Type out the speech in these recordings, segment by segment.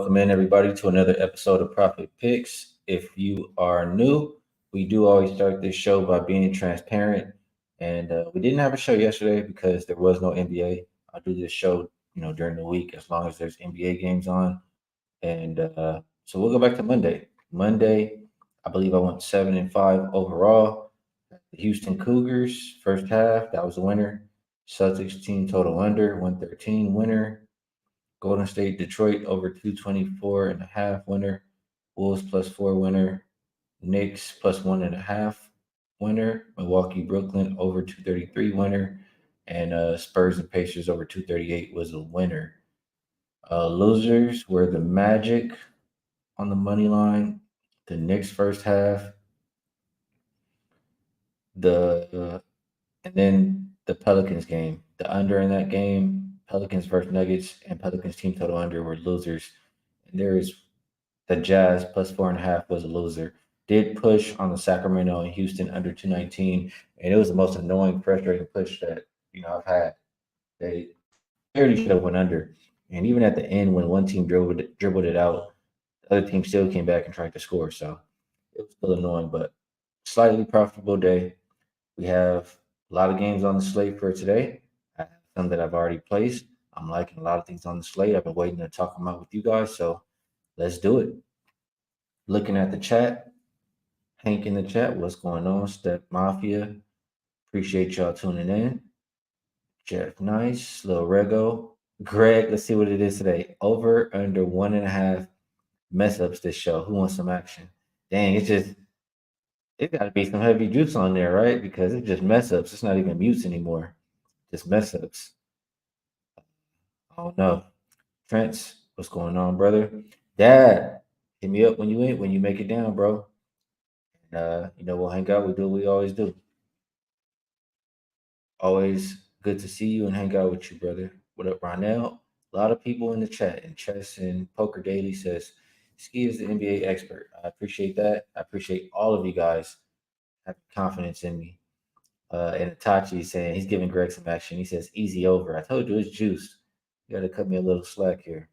Welcome in, everybody, to another episode of Profit Picks. If you are new, we do always start this show by being transparent. And we didn't have a show yesterday because there was no NBA. I'll do this show, during the week as long as there's NBA games on. And so we'll go back to Monday. Monday, I believe I went 7-5 overall. The Houston Cougars, first half, that was the winner. Celtics team total under, 113 winner. Golden State, Detroit over 224 and a half winner. Wolves +4 winner. Knicks +1.5 winner. Milwaukee, Brooklyn over 233 winner. And Spurs and Pacers over 238 was a winner. Losers were the Magic on the money line. The Knicks first half. The and then the Pelicans game. The under in that game, Pelicans versus Nuggets, and Pelicans team total under were losers. And there is the Jazz +4.5 was a loser. Did push on the Sacramento and Houston under 219, and it was the most annoying, frustrating push that I've had. They clearly should have went under, and even at the end when one team dribbled it out, the other team still came back and tried to score. So it was still annoying, but slightly profitable day. We have a lot of games on the slate for today. I have some that I've already placed. I'm liking a lot of things on the slate. I've been waiting to talk them out with you guys, so let's do it. Looking at the chat, Hank in the chat, what's going on? Step Mafia, appreciate y'all tuning in. Jeff Nice, Lil Rego, Greg, let's see what it is today. Over under 1.5 mess ups this show. Who wants some action? Dang, it got to be some heavy juice on there, right? Because it's just mess ups. It's not even mutes anymore. Just mess ups. I don't know. Trent, what's going on, brother? Dad, hit me up when you make it down, bro. And we'll hang out. We do what we always do. Always good to see you and hang out with you, brother. What up, Ronell? A lot of people in the chat and Chess and Poker Daily says Skee is the NBA expert. I appreciate that. I appreciate all of you guys having confidence in me. And Itachi is saying he's giving Greg some action. He says easy over. I told you it's juice. You got to cut me a little slack here.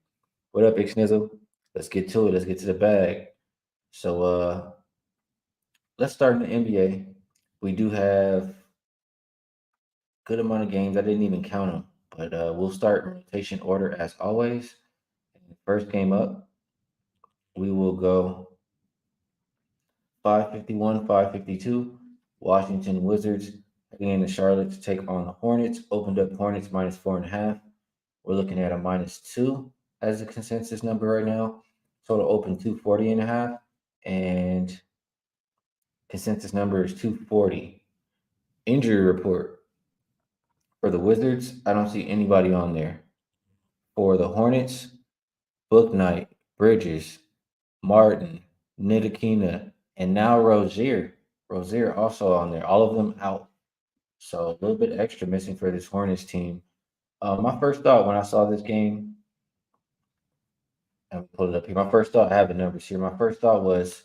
What up, Big Snizzle? Let's get to it. Let's get to the bag. So let's start in the NBA. We do have good amount of games. I didn't even count them, but we'll start in rotation order as always. First game up, we will go 551, 552. Washington Wizards heading into Charlotte to take on the Hornets. Opened up Hornets -4.5. We're looking at a -2 as a consensus number right now. Total open 240.5. And consensus number is 240. Injury report for the Wizards, I don't see anybody on there. For the Hornets, Book Knight, Bridges, Martin, Nidakina, and now Rozier. Rozier also on there. All of them out. So a little bit extra missing for this Hornets team. My first thought when I saw this game, and pull it up here. My first thought, I have the numbers here. My first thought was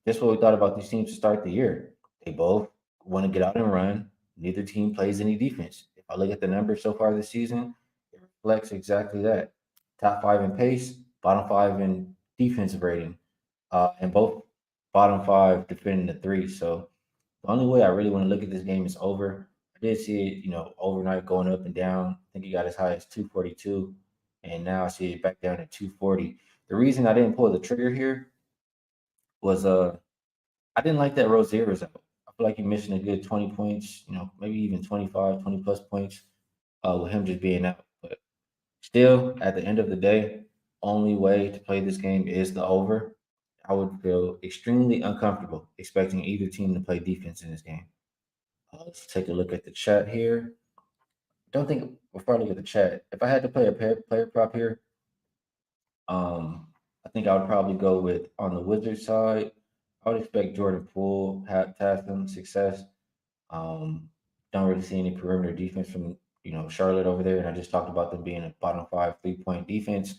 this: what we thought about these teams to start the year. They both want to get out and run. Neither team plays any defense. If I look at the numbers so far this season, it reflects exactly that. Top 5 in pace, bottom 5 in defensive rating, and both bottom 5 defending the three. So the only way I really want to look at this game is over. I did see it, overnight going up and down. I think he got as high as 242, and now I see it back down to 240. The reason I didn't pull the trigger here was I didn't like that Rozier was out. I feel like he's missing a good 20 points, maybe even 25, 20 plus points with him just being out. But still, at the end of the day, only way to play this game is the over. I would feel extremely uncomfortable expecting either team to play defense in this game. Let's take a look at the chat here. Don't think before I look at the chat, if I had to play a player prop here, I think I would probably go with on the Wizards side. I would expect Jordan Poole to have some success. Um, don't really see any perimeter defense from Charlotte over there, and I just talked about them being a bottom 5 3-point defense.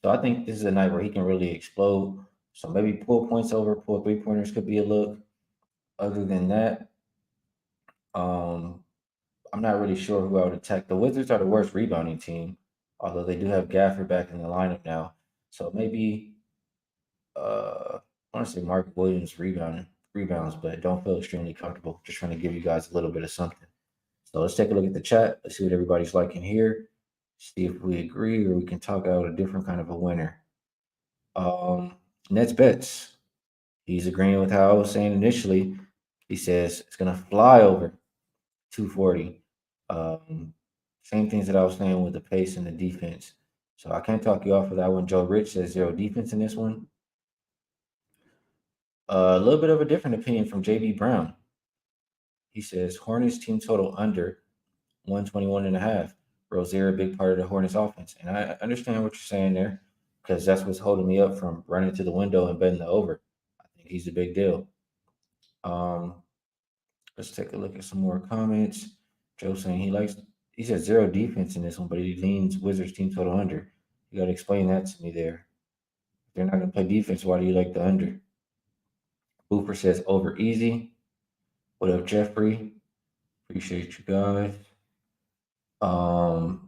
So I think this is a night where he can really explode. So maybe pull points over, pull 3-pointers could be a look. Other than that, um, I'm not really sure who I would attack. The Wizards are the worst rebounding team, although they do have Gafford back in the lineup now. So maybe I want to say Mark Williams rebounds, but don't feel extremely comfortable. Just trying to give you guys a little bit of something. So let's take a look at the chat. Let's see what everybody's liking here. See if we agree or we can talk out a different kind of a winner. Um, Nets bets. He's agreeing with how I was saying initially. He says it's gonna fly over 240. Um, Same things that I was saying with the pace and the defense. So I can't talk you off of that one. Joe Rich says zero defense in this one. A little bit of a different opinion from JB Brown. He says Hornets team total under 121 and a half. Rozier, a big part of the Hornets offense. And I understand what you're saying there because that's what's holding me up from running to the window and betting the over. I think he's a big deal. Um, let's take a look at some more comments. Joe saying he said zero defense in this one, but he leans Wizards team total under. You got to explain that to me there. If they're not going to play defense, why do you like the under? Boofer says over easy. What up, Jeffrey? Appreciate you guys.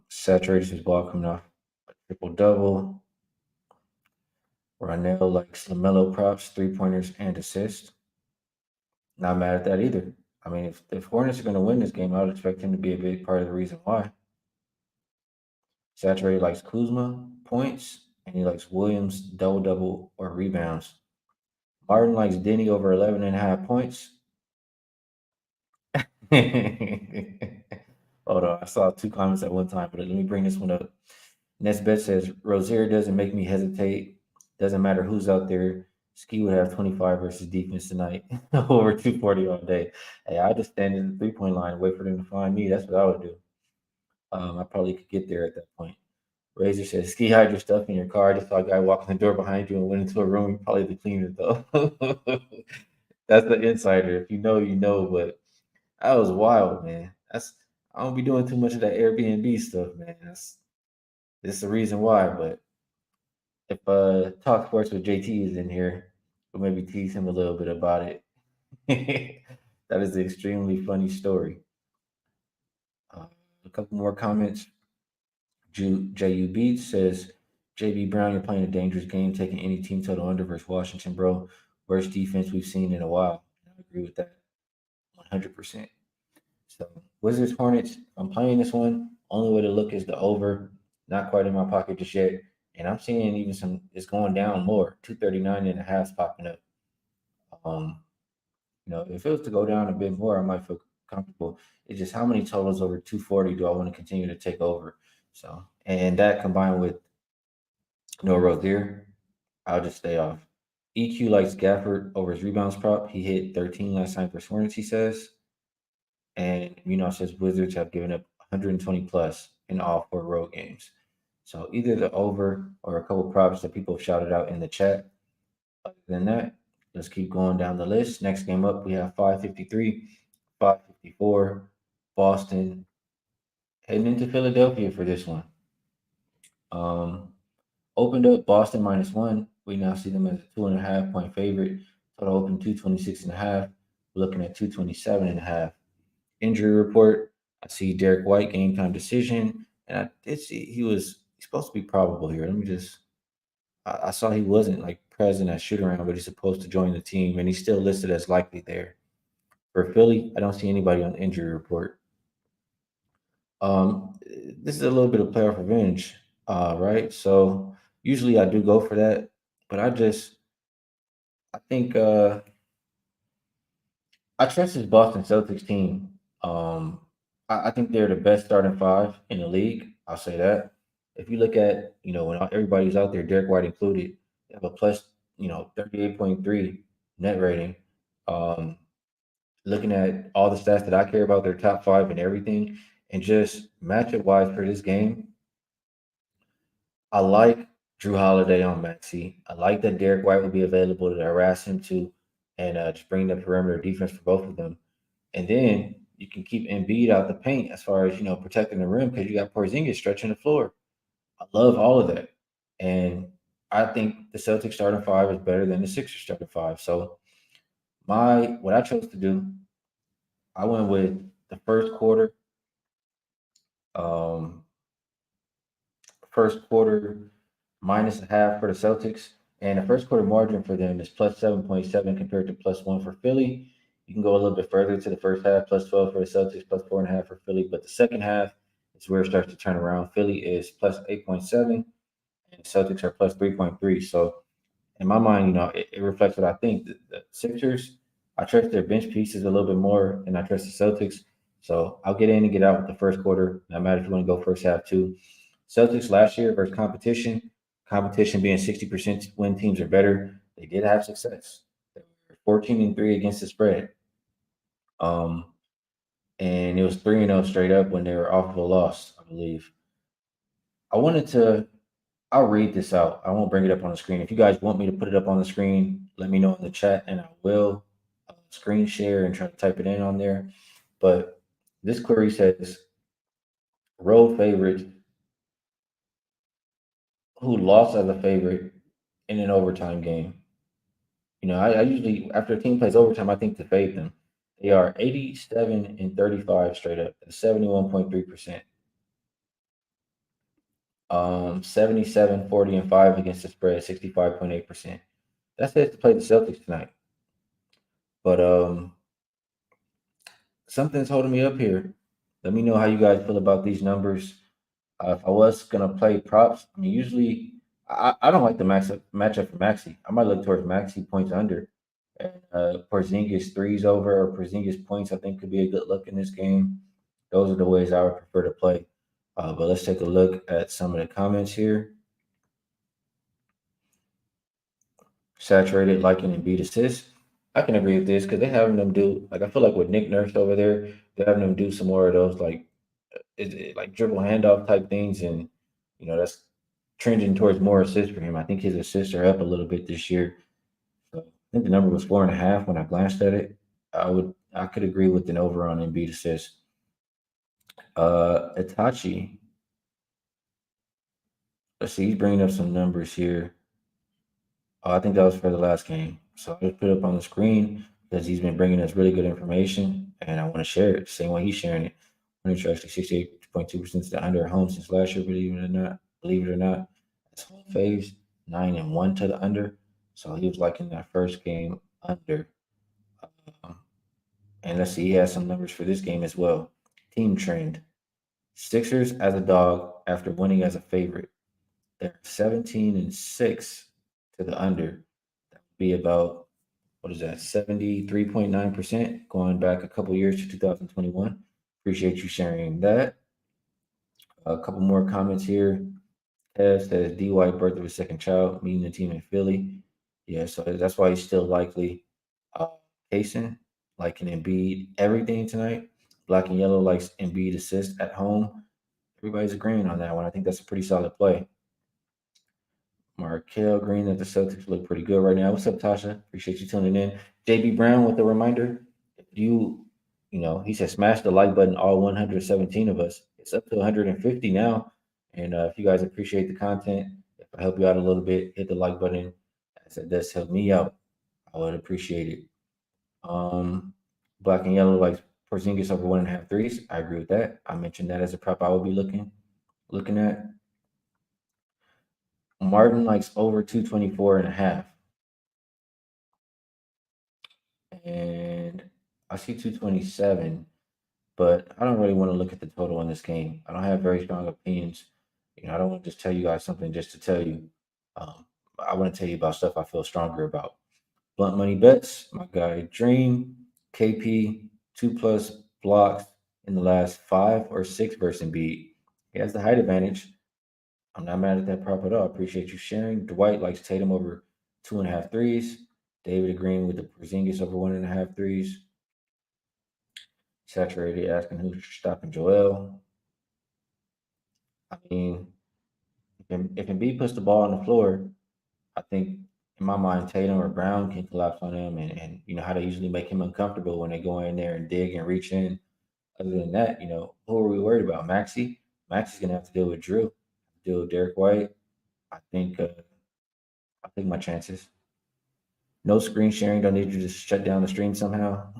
Saturated his ball coming off a triple double. Ronell likes LaMelo props, 3 pointers, and assists. Not mad at that either. I mean, if Hornets are going to win this game, I would expect him to be a big part of the reason why. Saturated likes Kuzma points, and he likes Williams double double or rebounds. Martin likes Denny over 11.5 points. Hold on, I saw two comments at one time, but let me bring this one up. Nesbet says Rozier doesn't make me hesitate. Doesn't matter who's out there. Skee would have 25 versus defense tonight, over 240 all day. Hey, I just stand in the 3 point line and wait for them to find me. That's what I would do. I probably could get there at that point. Razor says, Skee, hide your stuff in your car. I just saw a guy walk in the door behind you and went into a room. Probably the cleaner, though. That's the insider. If you know, you know. But that was wild, man. I don't be doing too much of that Airbnb stuff, man. That's the reason why. But if Talk Sports with JT is in here, we'll maybe tease him a little bit about it. That is an extremely funny story. Uh, a couple more comments. JU Beats says, JB Brown, you're playing a dangerous game, taking any team total under versus Washington, bro. Worst defense we've seen in a while. I agree with that 100%. So, Wizards Hornets, I'm playing this one. Only way to look is the over. Not quite in my pocket just yet. And I'm seeing even it's going down more. 239 and a half popping up. Um, if it was to go down a bit more, I might feel comfortable. It's just how many totals over 240 do I want to continue to take over? So, and that combined with no Rozier, I'll just stay off. EQ likes Gafford over his rebounds prop. He hit 13 last time for Hornets, he says. And says Wizards have given up 120 plus in all 4 road games. So either the over or a couple props that people have shouted out in the chat. Other than that, let's keep going down the list. Next game up, we have 553, 554, Boston heading into Philadelphia for this one. Opened up Boston -1. We now see them as a 2.5 point favorite. Total open 226 and a half. We're looking at 227 and a half. Injury report. I see Derek White game time decision, and I did see he's supposed to be probable here. Let me just. I saw he wasn't like present at shoot around, but he's supposed to join the team, and he's still listed as likely there. For Philly, I don't see anybody on the injury report. This is a little bit of playoff revenge, right? So usually I do go for that, but I think I trust this Boston Celtics team. Um, I think they're the best starting five in the league. I'll say that. If you look at, when everybody's out there, Derek White included, they have a plus, 38.3 net rating. Um, Looking at all the stats that I care about, their top five and everything, and just matchup wise for this game, I like Drew Holiday on Maxi. I like that Derek White will be available to harass him too, and just bring the perimeter defense for both of them. And then you can keep Embiid out the paint as far as protecting the rim because you got Porzingis stretching the floor. I love all of that, and I think the Celtics starting five is better than the Sixers starting five. So what I chose to do, I went with the first quarter. Um, First quarter minus a half for the Celtics. And the first quarter margin for them is plus 7.7 compared to plus one for Philly. You can go a little bit further to the first half, plus 12 for the Celtics, plus 4.5 for Philly. But the second half is where it starts to turn around. Philly is plus 8.7, and the Celtics are plus 3.3. So in my mind, it reflects what I think. The Sixers, I trust their bench pieces a little bit more than I trust the Celtics. So I'll get in and get out with the first quarter. No matter if you want to go first half too. Celtics last year versus competition being 60% win teams or better, they did have success. They were 14-3 against the spread. Um, and it was 3-0 straight up when they were off of a loss, I believe. I wanted to I'll read this out. I won't bring it up on the screen. If you guys want me to put it up on the screen, let me know in the chat and I will screen share and try to type it in on there. But this query says road favorite who lost as a favorite in an overtime game. I usually, after a team plays overtime, I think to fade them. They are 87-35 straight up, 71.3%. 77, 40, and 5 against the spread, 65.8%. That's it to play the Celtics tonight. But something's holding me up here. Let me know how you guys feel about these numbers. If I was gonna play props, I mean, usually I don't like the matchup for Maxi. I might look towards Maxi points under, and Porzingis threes over or Porzingis points. I think could be a good look in this game. Those are the ways I would prefer to play. But let's take a look at some of the comments here. Saturated, liking, and beat assists. I can agree with this because they're having them do like I feel like with Nick Nurse over there, they're having them do some more of those like dribble handoff type things, and that's trending towards more assists for him. I think his assists are up a little bit this year. So I think the number was 4.5 when I glanced at it. I could agree with an over on Embiid assists. Itachi, let's see, he's bringing up some numbers here. I think that was for the last game. So I just put it up on the screen because he's been bringing us really good information, and I want to share it the same way he's sharing it. Hornets are actually 68.2% to the under at home since last year, believe it or not. Believe it or not, it's home phase 9-1 to the under. So he was like in that first game under. Um, and let's see, he has some numbers for this game as well. Team trend: Sixers as a dog after winning as a favorite. They're 17-6 to the under. That would be about, what is that, 73.9% going back a couple years to 2021. Appreciate you sharing that. A couple more comments here. Kev says D White birth of his second child, meeting the team in Philly. Yeah, so that's why he's still likely Kaysen, like an Embiid everything tonight. Black and yellow likes Embiid assist at home. Everybody's agreeing on that one. I think that's a pretty solid play. Markel Green that the Celtics look pretty good right now. What's up, Tasha? Appreciate you tuning in. JB Brown with the reminder. If he said smash the like button, all 117 of us. It's up to 150 now. And if you guys appreciate the content, if I help you out a little bit, hit the like button. As it does help me out. I would appreciate it. Um, Black and yellow likes Porzingis over 1.5 threes. I agree with that. I mentioned that as a prop I would be looking at. Martin likes over 224.5. And I see 227, but I don't really want to look at the total in this game. I don't have very strong opinions. I don't want to just tell you guys something just to tell you. Um, I want to tell you about stuff I feel stronger about. Blunt money bets, my guy Dream, KP, 2+ blocks in the last 5 or 6 versus Embiid. He has the height advantage. I'm not mad at that prop at all. Appreciate you sharing. Dwight likes Tatum over 2.5 threes. David agreeing with the Porzingis over 1.5 threes. Saturated asking who's stopping Joel. I mean, if Embiid puts the ball on the floor, I think in my mind Tatum or Brown can collapse on him, and you know how they usually make him uncomfortable when they go in there and dig and reach in. Other than that, who are we worried about? Maxi. Maxi's gonna have to deal with Drew, deal with Derek White. I think I think my chances. No screen sharing. Don't need you to shut down the stream somehow.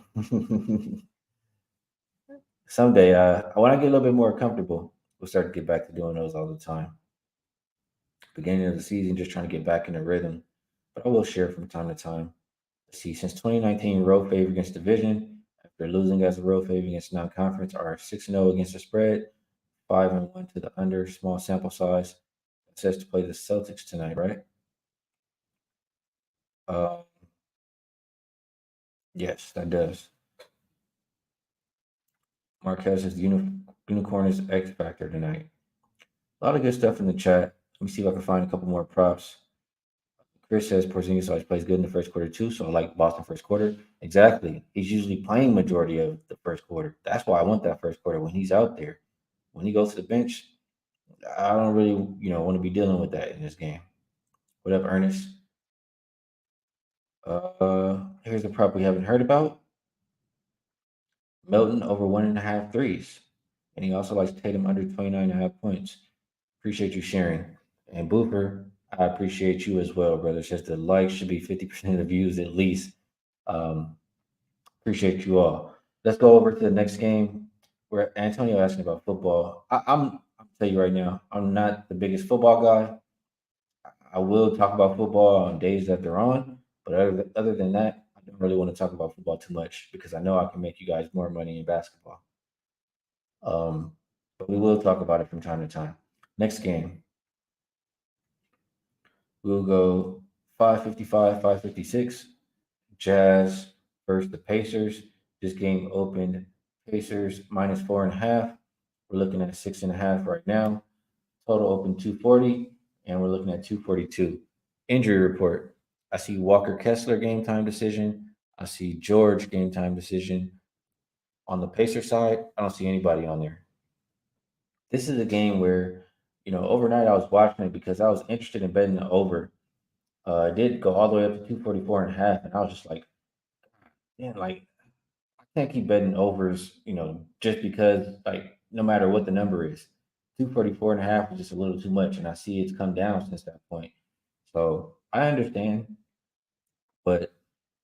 Someday, when I get a little bit more comfortable, we'll start to get back to doing those all the time. Beginning of the season, just trying to get back in the rhythm. But I will share from time to time. Let's see, since 2019, road favor against division. After losing as a road favor against non-conference, are 6-0 against the spread, 5-1 to the under. Small sample size. It says to play the Celtics tonight, right? Uh, yes, that does. Marquez is the unicorn is X factor tonight. A lot of good stuff in the chat. Let me see if I can find a couple more props. Chris says Porzingis always plays good in the first quarter too, so I like Boston first quarter. Exactly. He's usually playing majority of the first quarter. That's why I want that first quarter when he's out there. When he goes to the bench, I don't really, want to be dealing with that in this game. What up, Ernest? Here's the prop we haven't heard about. Melton over 1.5 threes. And he also likes Tatum under 29.5 points. Appreciate you sharing. And Booper, I appreciate you as well, brother. It's just the likes should be 50% of the views at least. Um, Appreciate you all. Let's go over to the next game where Antonio asking about football. I'll tell you right now, I'm not the biggest football guy. I will talk about football on days that they're on, but other than that, I don't really want to talk about football too much because I know I can make you guys more money in basketball. Um, but we will talk about it from time to time. Next game, we'll go 555, 556. Jazz versus the Pacers. This game opened Pacers -4.5. We're looking at 6.5 right now. Total open 240, and we're looking at 242. Injury report. I see Walker Kessler game time decision. I see George game time decision. On the Pacer side, I don't see anybody on there. This is a game where, overnight I was watching it because I was interested in betting the over. It did go all the way up to 244.5, and I was just like, man, like I can't keep betting overs, just because like no matter what the number is. 244.5 is just a little too much, and I see it's come down since that point. So I understand, but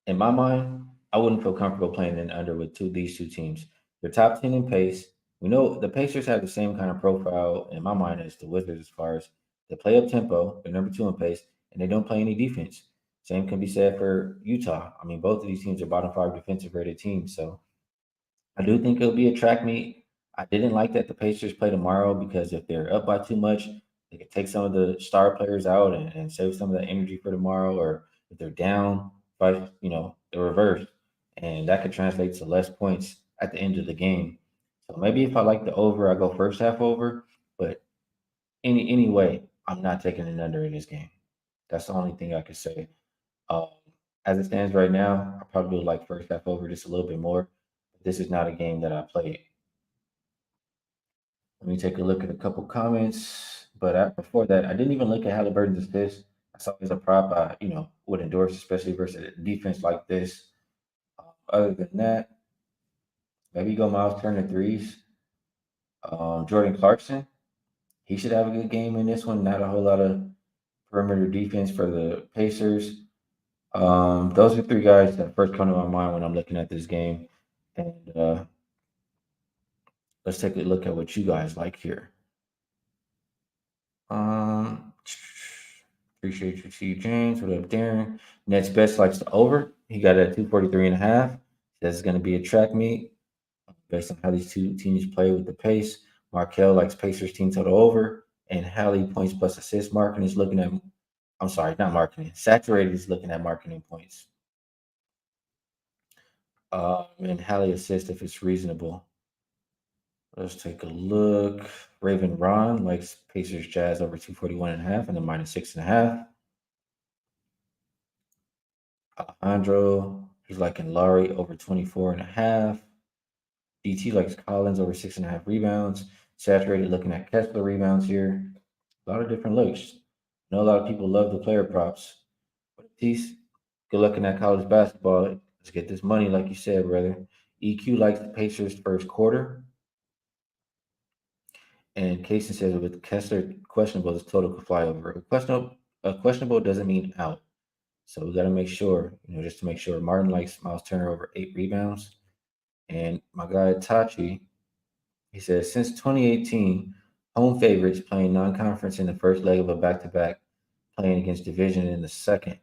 in my mind, I wouldn't feel comfortable playing in under with these two teams. They're top 10 in pace. We know the Pacers have the same kind of profile in my mind as the Wizards as far as they play up tempo, they're number 2 in pace, and they don't play any defense. Same can be said for Utah. I mean, both of these teams are bottom 5 defensive rated teams. So I do think it'll be a track meet. I didn't like that the Pacers play tomorrow because if they're up by too much, they could take some of the star players out and save some of that energy for tomorrow. Or if they're down by, the reverse, and that could translate to less points at the end of the game. So maybe if I like the over, I go first half over. But anyway, I'm not taking an under in this game. That's the only thing I could say. Um, as it stands right now, I probably would like first half over just a little bit more. This is not a game that I played. Let me take a look at a couple comments. But before that, I didn't even look at Halliburton's assist. I saw it as a prop I, would endorse, especially versus a defense like this. Other than that, maybe go Miles Turner threes. Jordan Clarkson, he should have a good game in this one. Not a whole lot of perimeter defense for the Pacers. Those are three guys that first come to my mind when I'm looking at this game. And let's take a look at what you guys like here. Um, Appreciate you, C. James. What up, Darren? Nets best likes the over. He got it at 243.5. Says it's going to be a track meet based on how these two teams play with the pace. Markel likes Pacers team total over. And Hallie points plus assist marketing is looking at, I'm sorry, not marketing. Saturated is looking at marketing points. And Hallie assist if it's reasonable. Let's take a look. Raven Ron likes Pacers Jazz over 241.5 and then -6.5. Alejandro, he's liking Laurie over 24.5. DT likes Collins over 6.5 rebounds. Saturated looking at Kessler rebounds here. A lot of different looks. I know a lot of people love the player props. But Peace, good looking at college basketball. Let's get this money, like you said, brother. EQ likes the Pacers first quarter. And Casey says with Kessler questionable, this total could fly over. Questionable doesn't mean out. So we got to make sure, just to make sure. Martin likes Miles Turner over 8 rebounds. And my guy Tachi, he says since 2018, home favorites playing non-conference in the first leg of a back-to-back, playing against division in the second.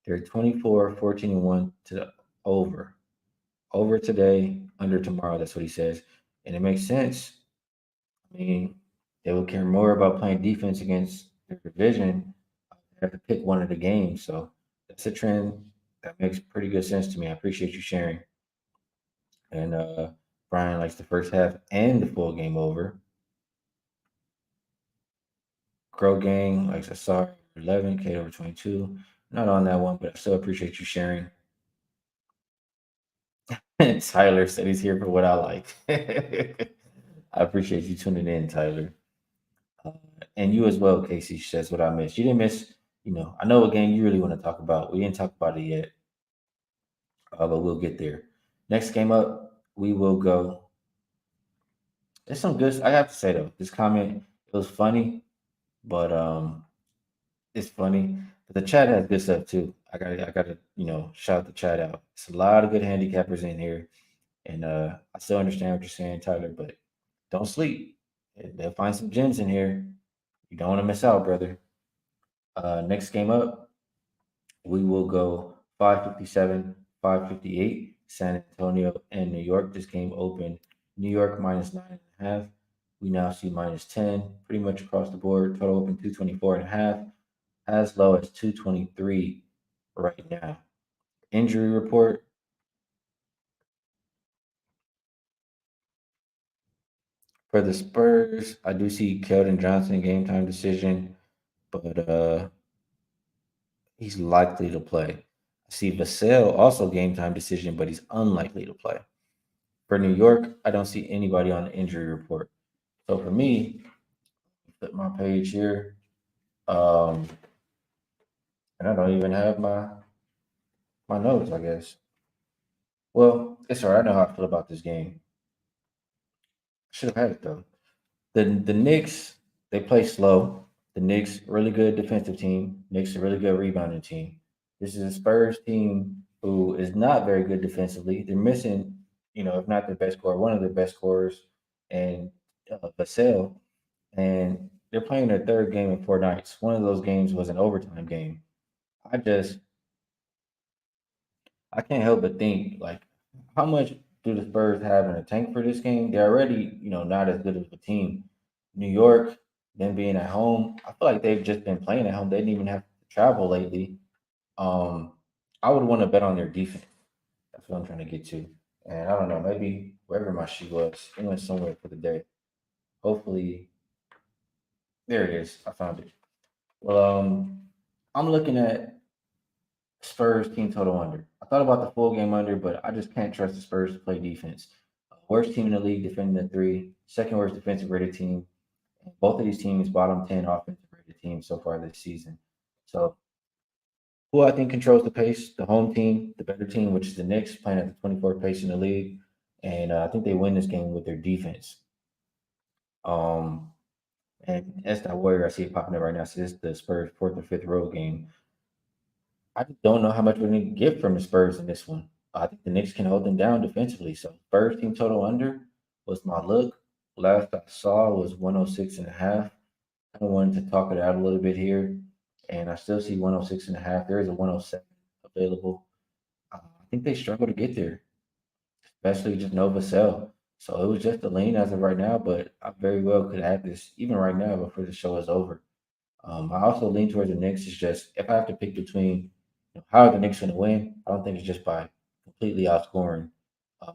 They're 24, 14, and 1 to the over. Over today, under tomorrow. That's what he says. And it makes sense. I mean, they will care more about playing defense against their division. They have to pick one of the games. So that's a trend that makes pretty good sense to me. I appreciate you sharing. And Brian likes the first half and the full game over. Crow Gang likes I saw 11, K over 22. Not on that one, but I still appreciate you sharing. Tyler said he's here for what I like. I appreciate you tuning in, Tyler. Uh, and you as well, Casey, says what I missed. You didn't miss, I know a game you really want to talk about. We didn't talk about it yet, but we'll get there. Next game up, we will go. There's some good. I have to say though, this comment it was funny, but it's funny. But the chat has good stuff too. I gotta, shout the chat out. It's a lot of good handicappers in here, and I still understand what you're saying, Tyler. But don't sleep. They'll find some gems in here. You don't want to miss out, brother. Next game up, we will go 557, 558, San Antonio and New York. This game opened New York minus 9.5. We now see minus 10 pretty much across the board. Total open 224.5, as low as 223 right now. Injury report for the Spurs. I do see Keldon Johnson game time decision, but he's likely to play. I see Vassell also game time decision, but he's unlikely to play. For New York, I don't see anybody on the injury report. So for me, flip my page here, um, and I don't even have my notes. I guess. Well, it's alright. I know how I feel about this game. Should have had it though. The Knicks they play slow. The Knicks really good defensive team. Knicks a really good rebounding team. This is a Spurs team who is not very good defensively. They're missing, if not their best scorer, one of their best scorers, and Vassell. And they're playing their third game in 4 nights. One of those games was an overtime game. I just I can't help but think like how much do the Spurs have in the tank for this game? They're already, not as good of a team. New York, them being at home, I feel like they've just been playing at home. They didn't even have to travel lately. Um, I would want to bet on their defense. That's what I'm trying to get to. And I don't know, maybe wherever my shoe was, it went somewhere for the day. Hopefully, there it is. I found it. Well, I'm looking at Spurs team total under. I thought about the full game under, but I just can't trust the Spurs to play defense. Worst team in the league defending the three, second worst defensive rated team. Both of these teams bottom 10 offensive rated teams so far this season. So who I think controls the pace? The home team, the better team, which is the Knicks, playing at the 24th pace in the league. And I think they win this game with their defense. And that's that Warrior I see it popping up right now. So this is the Spurs fourth or fifth road game. I just don't know how much we need to get from the Spurs in this one. I think the Knicks can hold them down defensively. So Spurs team total under was my look. Last I saw was 106.5. I wanted to talk it out a little bit here. And I still see 106.5. There is a 107 available. I think they struggle to get there, especially just Nova Cell. So it was just a lean as of right now, but I very well could add this even right now before the show is over. I also lean towards the Knicks. It's just if I have to pick between how are the Knicks going to win, I don't think it's just by completely outscoring.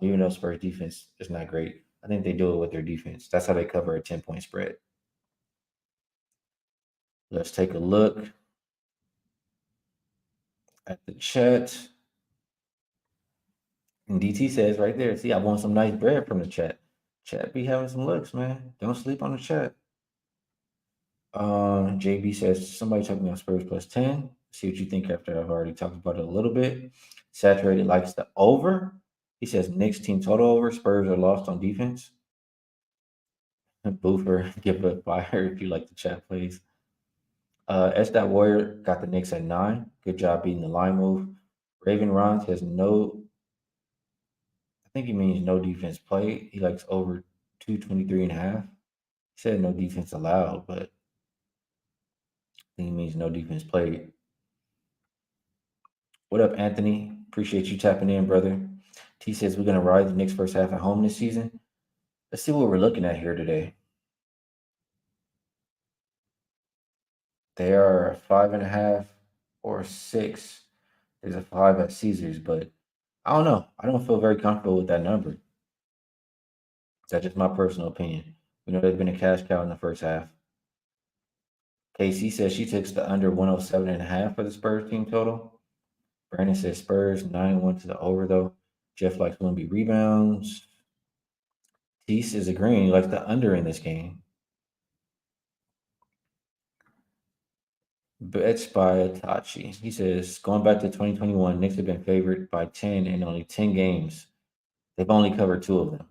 Even though Spurs defense is not great, I think they do it with their defense. That's how they cover a 10-point spread. Let's take a look at the chat. And DT says right there, see, I want some nice bread from the chat. Chat be having some looks, man. Don't sleep on the chat. JB says somebody took me on Spurs plus 10. See what you think after I've already talked about it a little bit. Saturated likes the over. He says Knicks team total over. Spurs are lost on defense. Boofer, give a fire if you like the chat, please. S. Warrior got the Knicks at 9. Good job beating the line move. Raven Ron says no. I think he means no defense play. He likes over 223.5. Said no defense allowed, but I think it means no defense played. What up, Anthony? Appreciate you tapping in, brother. T says we're gonna ride the Knicks first half at home this season. Let's see what we're looking at here today. They are 5.5 or 6. There's a 5 at Caesars, but I don't know. I don't feel very comfortable with that number. That's just my personal opinion. We know they've been a cash cow in the first half. KC says she takes the under 107.5 for the Spurs team total. Brandon says Spurs 9-1 to the over, though. Jeff likes Wemby rebounds. Tease is agreeing. He likes the under in this game. Bets by Tachi. He says, going back to 2021, Knicks have been favored by 10 in only 10 games. They've only covered 2 of them.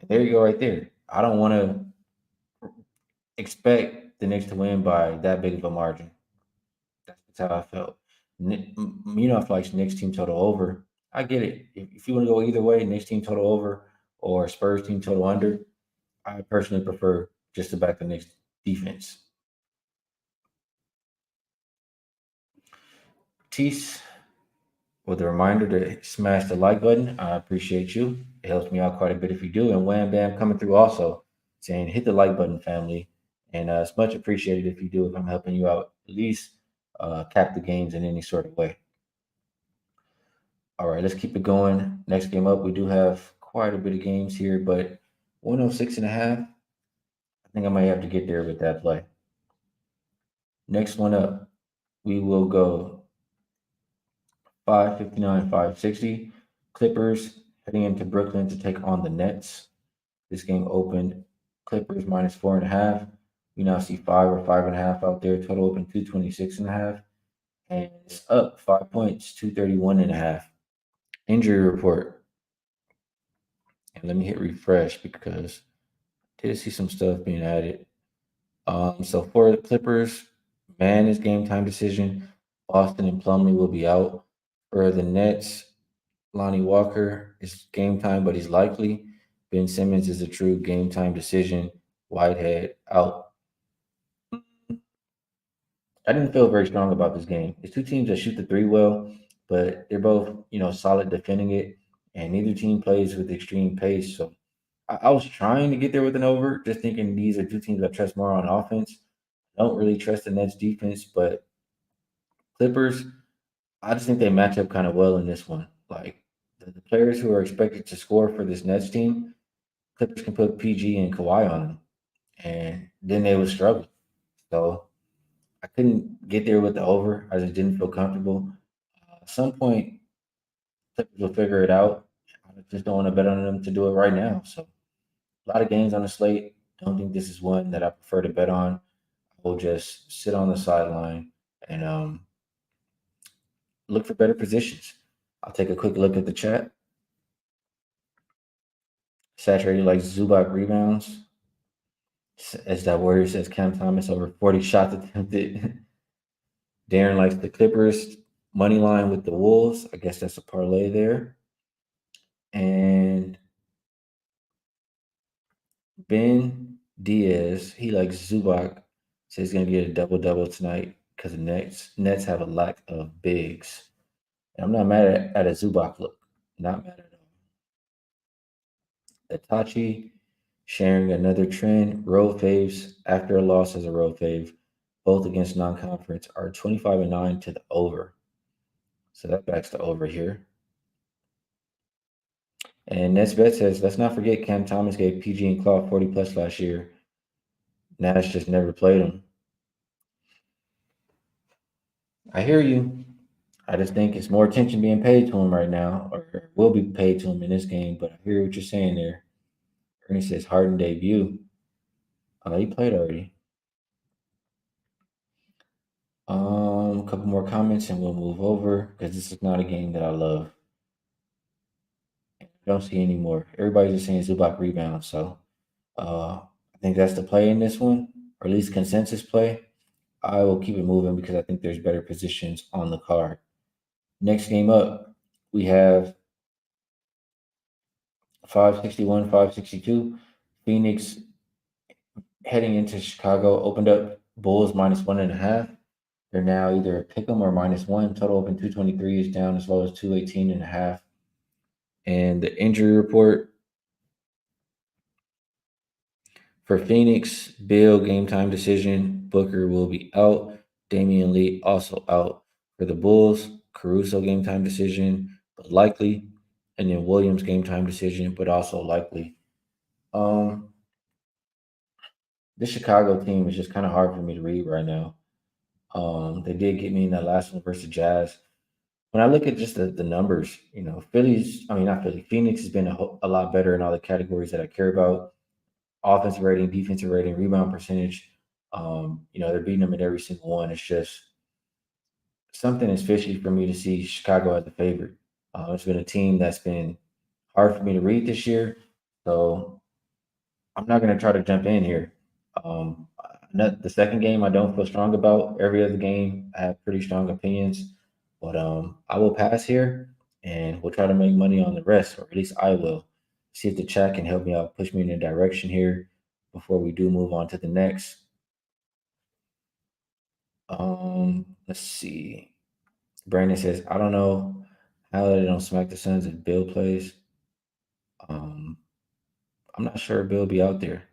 And there you go right there. I don't want to expect the Knicks to win by that big of a margin. That's how I felt. If likes Knicks team total over. I get it. If you want to go either way, Knicks team total over or Spurs team total under, I personally prefer just to back the Knicks defense. Tease, with a reminder to smash the like button. I appreciate you. It helps me out quite a bit if you do. And Wham Bam coming through also saying hit the like button, family. And it's much appreciated if you do, if I'm helping you out, at least cap the games in any sort of way. All right, let's keep it going. Next game up, we do have quite a bit of games here, but 106.5. I think I might have to get there with that play. Next one up, we will go 559, 560. Clippers heading into Brooklyn to take on the Nets. This game opened Clippers minus 4.5. We now see 5 or 5.5 out there. Total open 226.5. And it's up 5 points, 231.5. Injury report. And let me hit refresh because I did see some stuff being added. So for the Clippers, Man is game time decision. Boston and Plumlee will be out. For the Nets, Lonnie Walker is game time, but he's likely. Ben Simmons is a true game time decision. Whitehead out. I didn't feel very strong about this game. It's two teams that shoot the three well, but they're both, solid defending it, and neither team plays with extreme pace. So I was trying to get there with an over, just thinking these are two teams I trust more on offense. I don't really trust the Nets defense, but Clippers, I just think they match up kind of well in this one. Like the players who are expected to score for this Nets team, Clippers can put PG and Kawhi on them, and then they would struggle. So I couldn't get there with the over. I just didn't feel comfortable. At some point, Clippers will figure it out. I just don't want to bet on them to do it right now. So a lot of games on the slate. Don't think this is one that I prefer to bet on. I will just sit on the sideline and look for better positions. I'll take a quick look at the chat. Saturated like Zubac rebounds. As that Warrior says, Cam Thomas over 40 shots attempted. Darren likes the Clippers. Money line with the Wolves. I guess that's a parlay there. And Ben Diaz, he likes Zubac. Says he's going to get a double-double tonight because the Nets have a lack of bigs. And I'm not mad at a Zubac look. Not mad at all. Itachi sharing another trend. Road faves after a loss as a road fave, both against non-conference, are 25-9 to the over. So that backs the over here. And Nesbet says, let's not forget Cam Thomas gave PG and Claw 40 plus last year. Nash just never played him. I hear you. I just think it's more attention being paid to him right now, or will be paid to him in this game. But I hear what you're saying there. Ernie says Harden debut. He played already. A couple more comments and we'll move over because this is not a game that I love. I don't see any more. Everybody's just saying Zubac rebound, so I think that's the play in this one, or at least consensus play. I will keep it moving because I think there's better positions on the card. Next game up, we have 561, 562. Phoenix heading into Chicago opened up Bulls -1.5. They're now either a pick 'em or -1. Total open 223 is down as low as 218.5. And the injury report for Phoenix, Bill game time decision. Booker will be out. Damian Lee also out. For the Bulls, Caruso game time decision, but likely. And then Williams game time decision, but also likely. Um, this Chicago team is just kind of hard for me to read right now. They did get me in that last one versus Jazz. When I look at just the numbers, not Philly, Phoenix has been a lot better in all the categories that I care about: offensive rating, defensive rating, rebound percentage. They're beating them in every single one. It's just something is fishy for me to see Chicago as a favorite. It's been a team that's been hard for me to read this year. So I'm not going to try to jump in here. Um, the second game I don't feel strong about. Every other game I have pretty strong opinions, but I will pass here, and we'll try to make money on the rest, or at least I will. See if the chat can help me out, push me in a direction here before we do move on to the next. Let's see. Brandon says, I don't know how they don't smack the Suns if Bill plays. Um, I'm not sure Bill will be out there.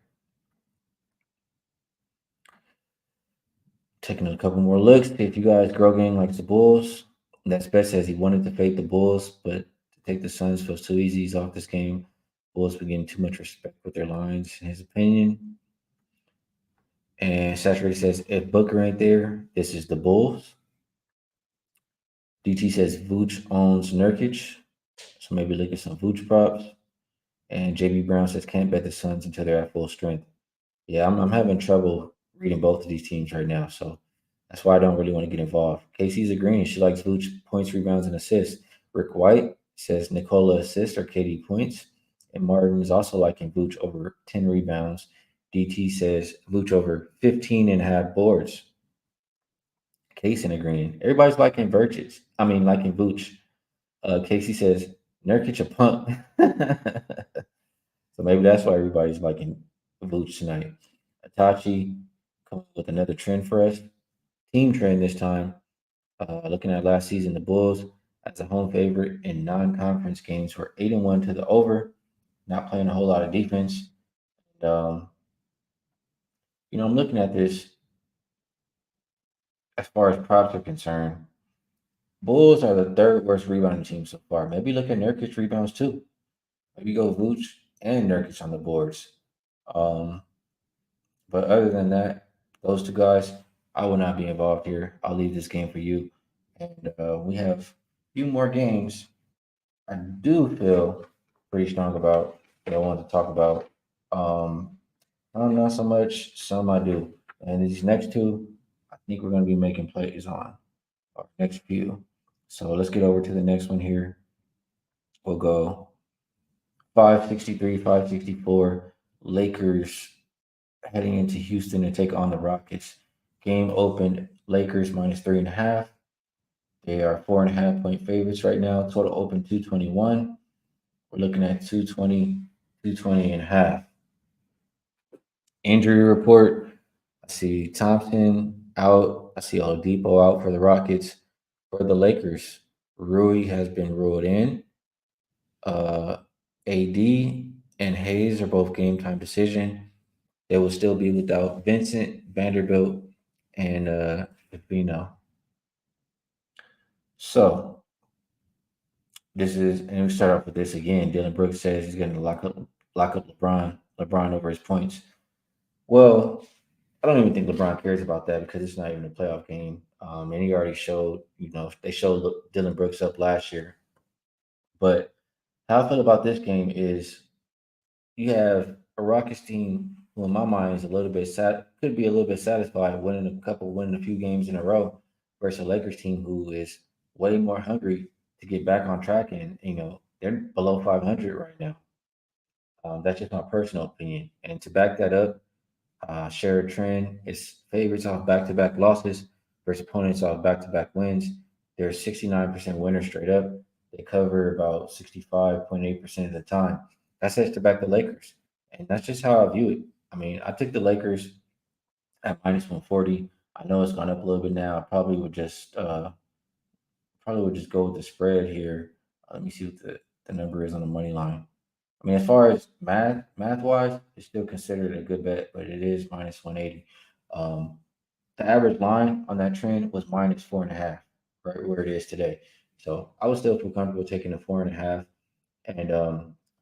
Taking a couple more looks. If you guys Grogan likes the Bulls, that's best says he wanted to fade the Bulls, but to take the Suns feels too easy. He's off this game. Bulls been getting too much respect with their lines, in his opinion. And Saturated says, if Booker ain't there, this is the Bulls. DT says Vooch owns Nurkic, so maybe look at some Vooch props. And JB Brown says can't bet the Suns until they're at full strength. Yeah, I'm having trouble reading both of these teams right now, so that's why I don't really want to get involved. Casey's agreeing. She likes Vooch points, rebounds, and assists. Rick White says Nicola assists or KD points. And Martin is also liking Vooch over 10 rebounds. DT says Vooch over 15 and a half boards. Casey agreeing. Everybody's liking Virgis. Liking Vooch. Casey says Nurkic a punk. So maybe that's why everybody's liking Vooch tonight. Itachi coming with another trend for us. Team trend this time. Looking at last season, the Bulls as a home favorite in non-conference games were 8-1 to the over, not playing a whole lot of defense. And, I'm looking at this as far as props are concerned. Bulls are the third worst rebounding team so far. Maybe look at Nurkic rebounds too. Maybe go Vooch and Nurkic on the boards. Um, but other than that, those two guys, I will not be involved here. I'll leave this game for you. And we have a few more games I do feel pretty strong about that I wanted to talk about. I'm not so much, some I do. And these next two, I think we're going to be making plays on our next few. So let's get over to the next one here. We'll go 563, 564. Lakers heading into Houston to take on the Rockets. Game opened Lakers -3.5. They are 4.5 point favorites right now. Total open 221. We're looking at 220, 220 and a half. Injury report. I see Thompson out. I see Oladipo out for the Rockets. For the Lakers, Rui has been ruled in. AD and Hayes are both game time decision. They will still be without Vincent, Vanderbilt, and Vino. So and we start off with this again. Dylan Brooks says he's going to lock up LeBron over his points. Well, I don't even think LeBron cares about that because it's not even a playoff game. And he already showed, they showed Dylan Brooks up last year. But how I feel about this game is you have a Rockets team who, in my mind, is a little bit could be a little bit satisfied winning a few games in a row, versus a Lakers team who is way more hungry to get back on track, and they're below 500 right now. That's just my personal opinion, and to back that up, share a trend. It's favorites off back-to-back losses versus opponents off back-to-back wins. They're 69% winners straight up. They cover about 65.8% of the time. That sets to back the Lakers. And that's just how I view it. I mean, I took the Lakers at minus 140. I know it's gone up a little bit now. I probably would just go with the spread here. Let me see what the number is on the money line. I mean, as far as math wise, it's still considered a good bet, but it is minus 180. Um, the average line on that trend was minus 4.5, right where it is today. So I would still feel comfortable taking the 4.5. And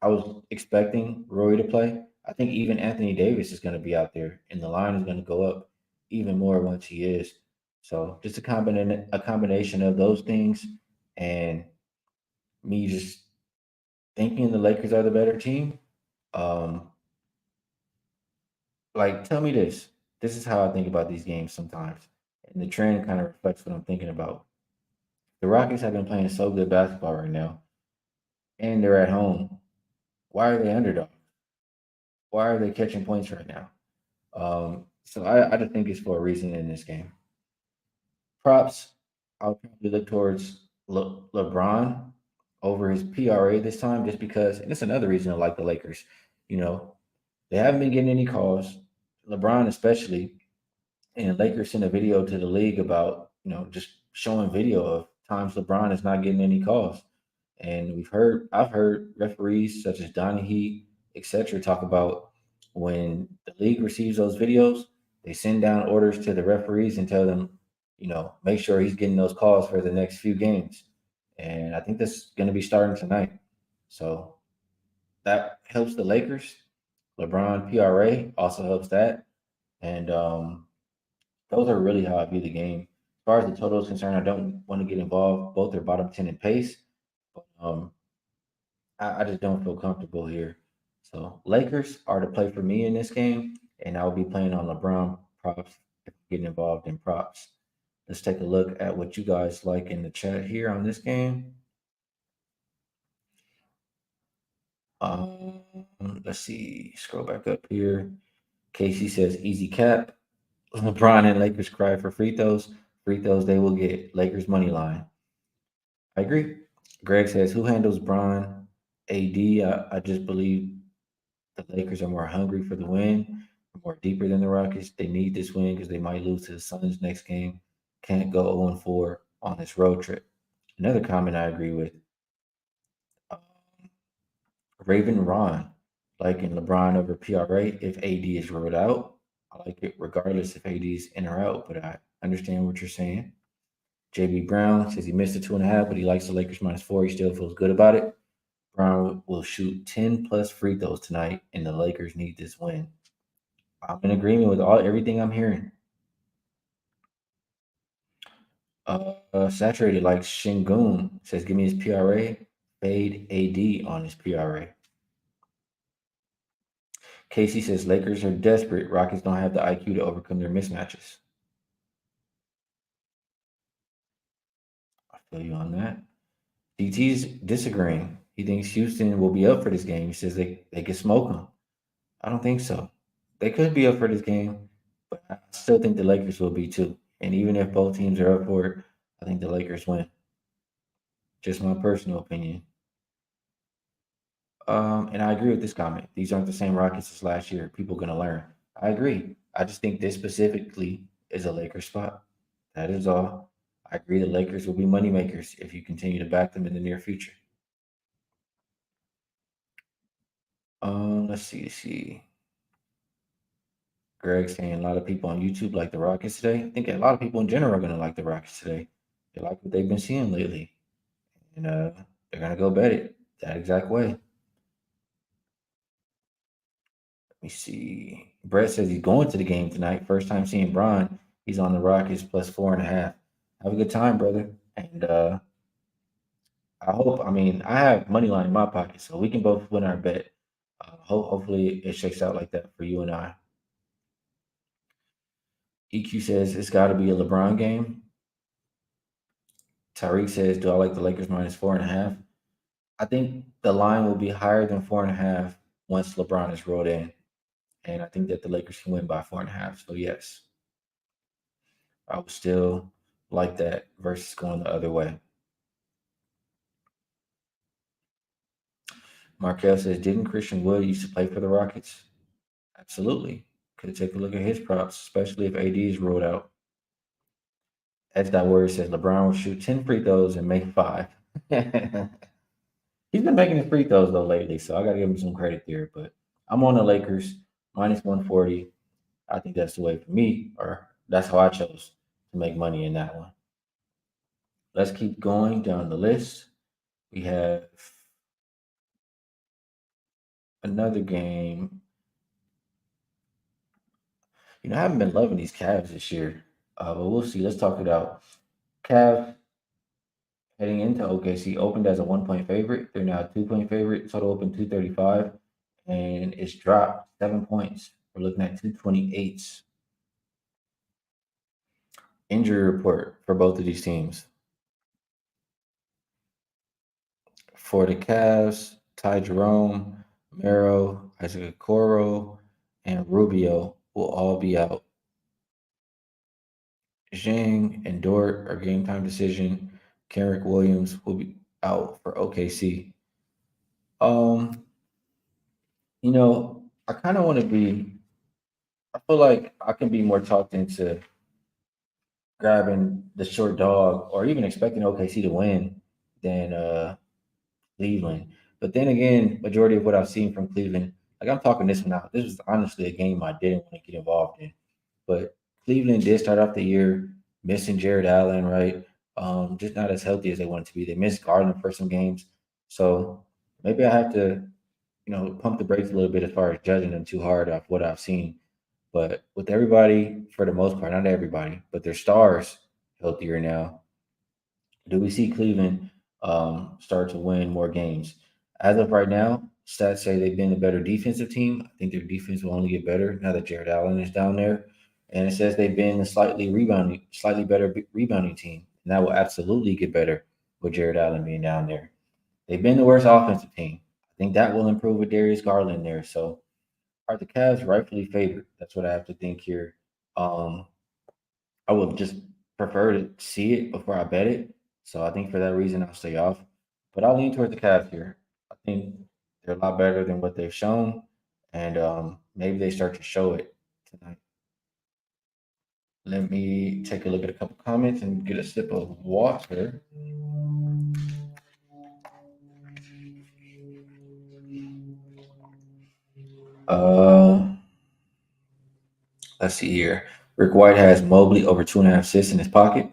I was expecting Roy to play. I think even Anthony Davis is going to be out there, and the line is going to go up even more once he is. So just a combination of those things, and me just thinking the Lakers are the better team. Um, like, tell me this. This is how I think about these games sometimes, and the trend kind of reflects what I'm thinking about. The Rockets have been playing so good basketball right now, and they're at home. Why are they underdogs? Why are they catching points right now? So I just think it's for a reason in this game. Props, I'll probably look towards LeBron over his PRA this time, just because, and it's another reason I like the Lakers. You know, they haven't been getting any calls. LeBron, especially, and Lakers sent a video to the league about, just showing video of times LeBron is not getting any calls. And I've heard referees such as Donahue, etc., talk about when the league receives those videos, they send down orders to the referees and tell them, make sure he's getting those calls for the next few games. And I think that's going to be starting tonight. So that helps the Lakers. LeBron PRA also helps that. And those are really how I view the game. As far as the total is concerned, I don't want to get involved. Both are bottom 10 in pace. But I just don't feel comfortable here. So Lakers are the play for me in this game, and I'll be playing on LeBron props if I'm getting involved in props. Let's take a look at what you guys like in the chat here on this game. Um, let's see. Scroll back up here. Casey says easy cap. LeBron and Lakers cry for free throws. Free throws they will get. Lakers money line. I agree. Greg says who handles Bron? AD. I just believe the Lakers are more hungry for the win, more deeper than the Rockets. They need this win because they might lose to the Suns next game. Can't go 0-4 on this road trip. Another comment I agree with. Um, Raven Ron, like in LeBron over PRA, if AD is ruled out, I like it regardless if AD is in or out, but I understand what you're saying. JB Brown says he missed the 2.5, but he likes the Lakers -4. He still feels good about it. Brown will shoot 10 plus free throws tonight, and the Lakers need this win. I'm in agreement with everything I'm hearing. Saturated like Shingun says, give me his PRA. Fade AD on his PRA. Casey says Lakers are desperate. Rockets don't have the IQ to overcome their mismatches. I feel you on that. DT's disagreeing. He thinks Houston will be up for this game. He says they could smoke them. I don't think so. They could be up for this game, but I still think the Lakers will be too. And even if both teams are up for it, I think the Lakers win. Just my personal opinion. And I agree with this comment. These aren't the same Rockets as last year. People are going to learn. I agree. I just think this specifically is a Lakers spot. That is all. I agree the Lakers will be moneymakers if you continue to back them in the near future. Let's see. Greg saying a lot of people on YouTube like the Rockets today. I think a lot of people in general are going to like the Rockets today. They like what they've been seeing lately. And they're going to go bet it that exact way. Let me see. Brett says he's going to the game tonight. First time seeing Bron. He's on the Rockets +4.5. Have a good time, brother. And I have money line in my pocket, so we can both win our bet. Hopefully it shakes out like that for you and I. EQ says it's got to be a LeBron game. Tyreek says, do I like the Lakers -4.5? I think the line will be higher than 4.5 once LeBron is rolled in. And I think that the Lakers can win by 4.5. So yes, I would still like that versus going the other way. Markel says, didn't Christian Wood used to play for the Rockets? Absolutely. Could take a look at his props, especially if AD is ruled out. Edge that word says LeBron will shoot 10 free throws and make five. He's been making his free throws though lately, so I gotta give him some credit there. But I'm on the Lakers minus 140. I think that's the way for me, or that's how I chose to make money in that one. Let's keep going down the list. We have another game. I haven't been loving these Cavs this year, but we'll see. Let's talk it out. Cavs heading into OKC opened as a 1 point favorite. They're now a 2 point favorite. Total open 235, and it's dropped 7 points. We're looking at 228. Injury report for both of these teams. For the Cavs, Ty Jerome, Mero, Isaac Okoro, and Rubio will all be out. Zhang and Dort are game time decision. Kenrick Williams will be out for OKC. Um, I kind of want to be. I feel like I can be more talked into grabbing the short dog or even expecting OKC to win than Cleveland. But then again, majority of what I've seen from Cleveland, like I'm talking this one out. This was honestly a game I didn't want to get involved in. But Cleveland did start off the year missing Jared Allen, right? Just not as healthy as they wanted to be. They missed Garland for some games. So maybe I have to, pump the brakes a little bit as far as judging them too hard off what I've seen. But with everybody, for the most part, not everybody, but their stars healthier now, do we see Cleveland start to win more games? As of right now, stats say they've been a better defensive team. I think their defense will only get better now that Jared Allen is down there. And it says they've been a slightly better rebounding team. And that will absolutely get better with Jared Allen being down there. They've been the worst offensive team. I think that will improve with Darius Garland there. So are the Cavs rightfully favored? That's what I have to think here. Um, I would just prefer to see it before I bet it. So I think for that reason I'll stay off. But I'll lean towards the Cavs here. I think they're a lot better than what they've shown, and maybe they start to show it tonight. Let me take a look at a couple comments and get a sip of water. Uh, let's see here. Rick White has Mobley over 2.5 assists in his pocket.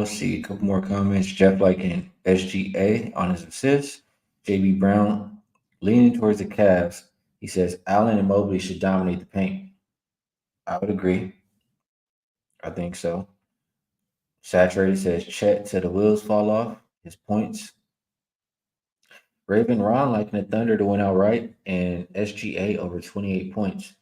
Let's see, a couple more comments. Jeff liking SGA on his assists. JB Brown leaning towards the Cavs. He says Allen and Mobley should dominate the paint. I would agree. I think so. Saturated says Chet till the wheels fall off. His points. Raven Ron liking the Thunder to win outright and SGA over 28 points.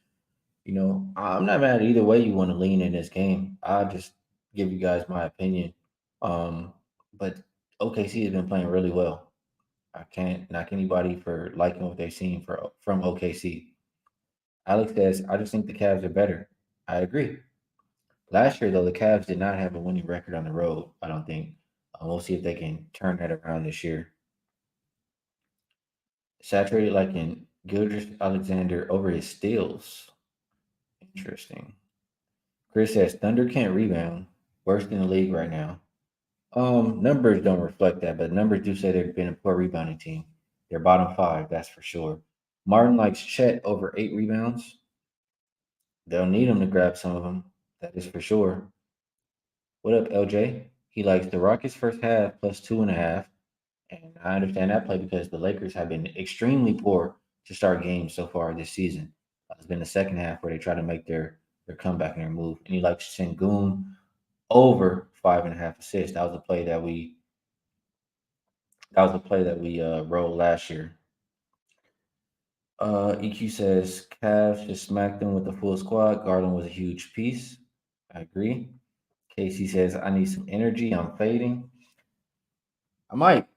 I'm not mad either way you want to lean in this game. I'll just give you guys my opinion. But OKC has been playing really well. I can't knock anybody for liking what they've seen from OKC. Alex says, I just think the Cavs are better. I agree. Last year, though, the Cavs did not have a winning record on the road, I don't think. We'll see if they can turn that around this year. Saturated like in Gilders Alexander over his steals. Interesting. Chris says Thunder can't rebound. Worst in the league right now. Numbers don't reflect that, but numbers do say they've been a poor rebounding team. They're bottom five, that's for sure. Martin likes Chet over 8 rebounds. They'll need him to grab some of them. That is for sure. What up, LJ? He likes the Rockets first half plus 2.5. And I understand that play because the Lakers have been extremely poor to start games so far this season. It's been the second half where they try to make their comeback and their move. And he likes Sengun over 5.5 assists. That was a play that we rolled last year. EQ says Cavs just smacked them with the full squad. Garland was a huge piece. I agree. Casey says I need some energy. I'm fading. I might.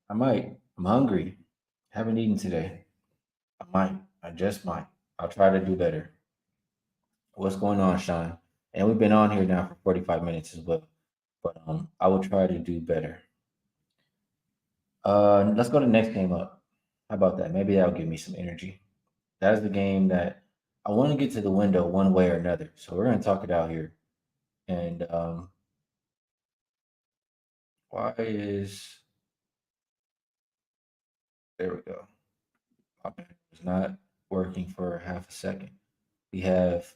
I might. I'm hungry. Haven't eaten today. I might. I just might. I'll try to do better. What's going on, Sean? And we've been on here now for 45 minutes as well. But I will try to do better. Let's go to the next game up. How about that? Maybe that'll give me some energy. That's the game that I want to get to the window one way or another. So we're gonna talk it out here. And why is there we go. My bad. It's not working for half a second. We have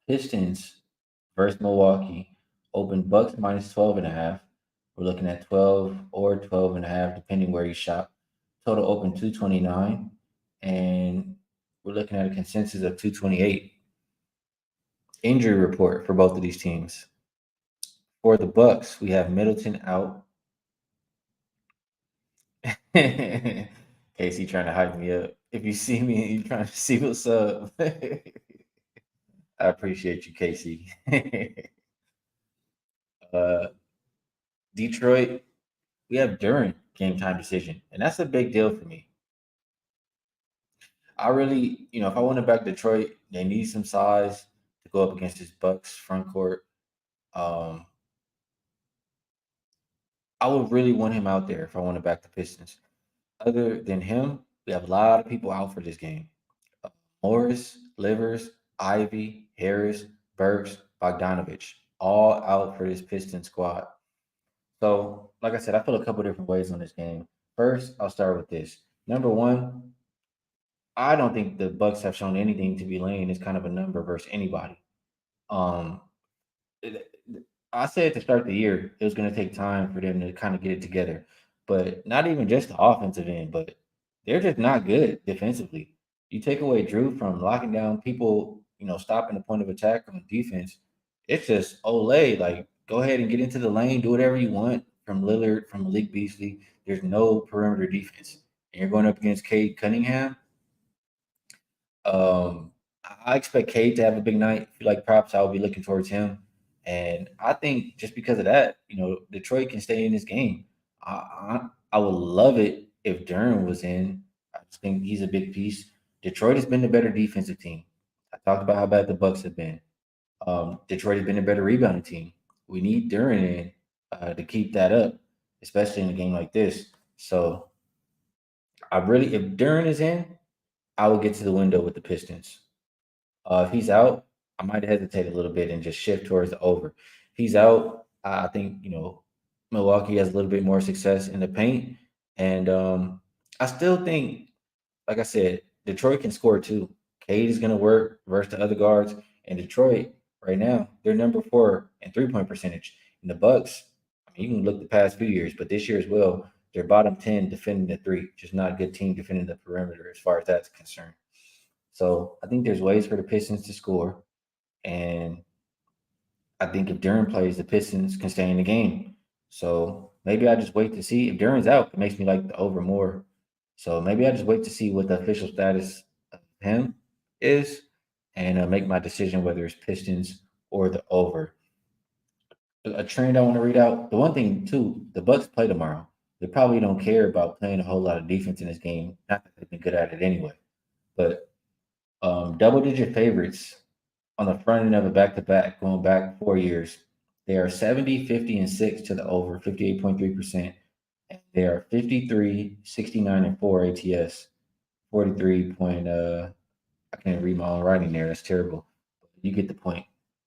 Pistons versus Milwaukee. Open Bucks minus 12 and a half. We're looking at 12 or 12 and a half, depending where you shop. Total open 229. And we're looking at a consensus of 228. Injury report for both of these teams. For the Bucks, we have Middleton out. Casey trying to hype me up. If you see me and you're trying to see what's up, I appreciate you, Casey. uh, Detroit, we have Durant game time decision, and that's a big deal for me. I really, if I want to back Detroit, they need some size to go up against this Bucks front court. Um, I would really want him out there if I want to back the Pistons. Other than him, we have a lot of people out for this game. Uh, Morris, Livers, Ivy, Harris, Burks, Bogdanovich, all out for this Piston squad. So, like I said, I feel a couple different ways on this game. First, I'll start with this. Number one, I don't think the Bucks have shown anything to be laying this kind of a number versus anybody. Um, it- I said to start the year, it was going to take time for them to kind of get it together, but not even just the offensive end, but they're just not good defensively. You take away Drew from locking down people, stopping the point of attack on defense. It's just Olay, like go ahead and get into the lane, do whatever you want from Lillard, from Malik Beasley. There's no perimeter defense, and you're going up against Cade Cunningham. um, I expect Cade to have a big night. If you like props, I will be looking towards him. And I think just because of that, Detroit can stay in this game. I would love it if Durham was in. I just think he's a big piece. Detroit has been the better defensive team. I talked about how bad the Bucks have been. Detroit has been a better rebounding team. We need Durham in to keep that up, especially in a game like this. So if Durham is in, I will get to the window with the Pistons. If he's out, I might hesitate a little bit and just shift towards the over. If he's out, I think Milwaukee has a little bit more success in the paint, and I still think, like I said, Detroit can score too. Cade is going to work versus the other guards, and Detroit right now they're number 4 in 3-point percentage. And the Bucks, I mean, you can look the past few years, but this year as well, they're bottom 10 defending the three. Just not a good team defending the perimeter as far as that's concerned. So I think there's ways for the Pistons to score, and I think if Duran plays, the Pistons can stay in the game. So maybe I just wait to see if Duran's out. It makes me like the over more. So maybe I just wait to see what the official status of him is, and make my decision whether it's Pistons or the over. A trend I want to read out. The one thing too, the Bucks play tomorrow. They probably don't care about playing a whole lot of defense in this game. Not that they've been good at it anyway. But double digit favorites on the front end of a back to back going back 4 years. They are 70, 50, and 6 to the over, 58.3%. And they are 53, 69, and 4 ATS, 43 point. I can't read my own writing there. That's terrible. You get the point.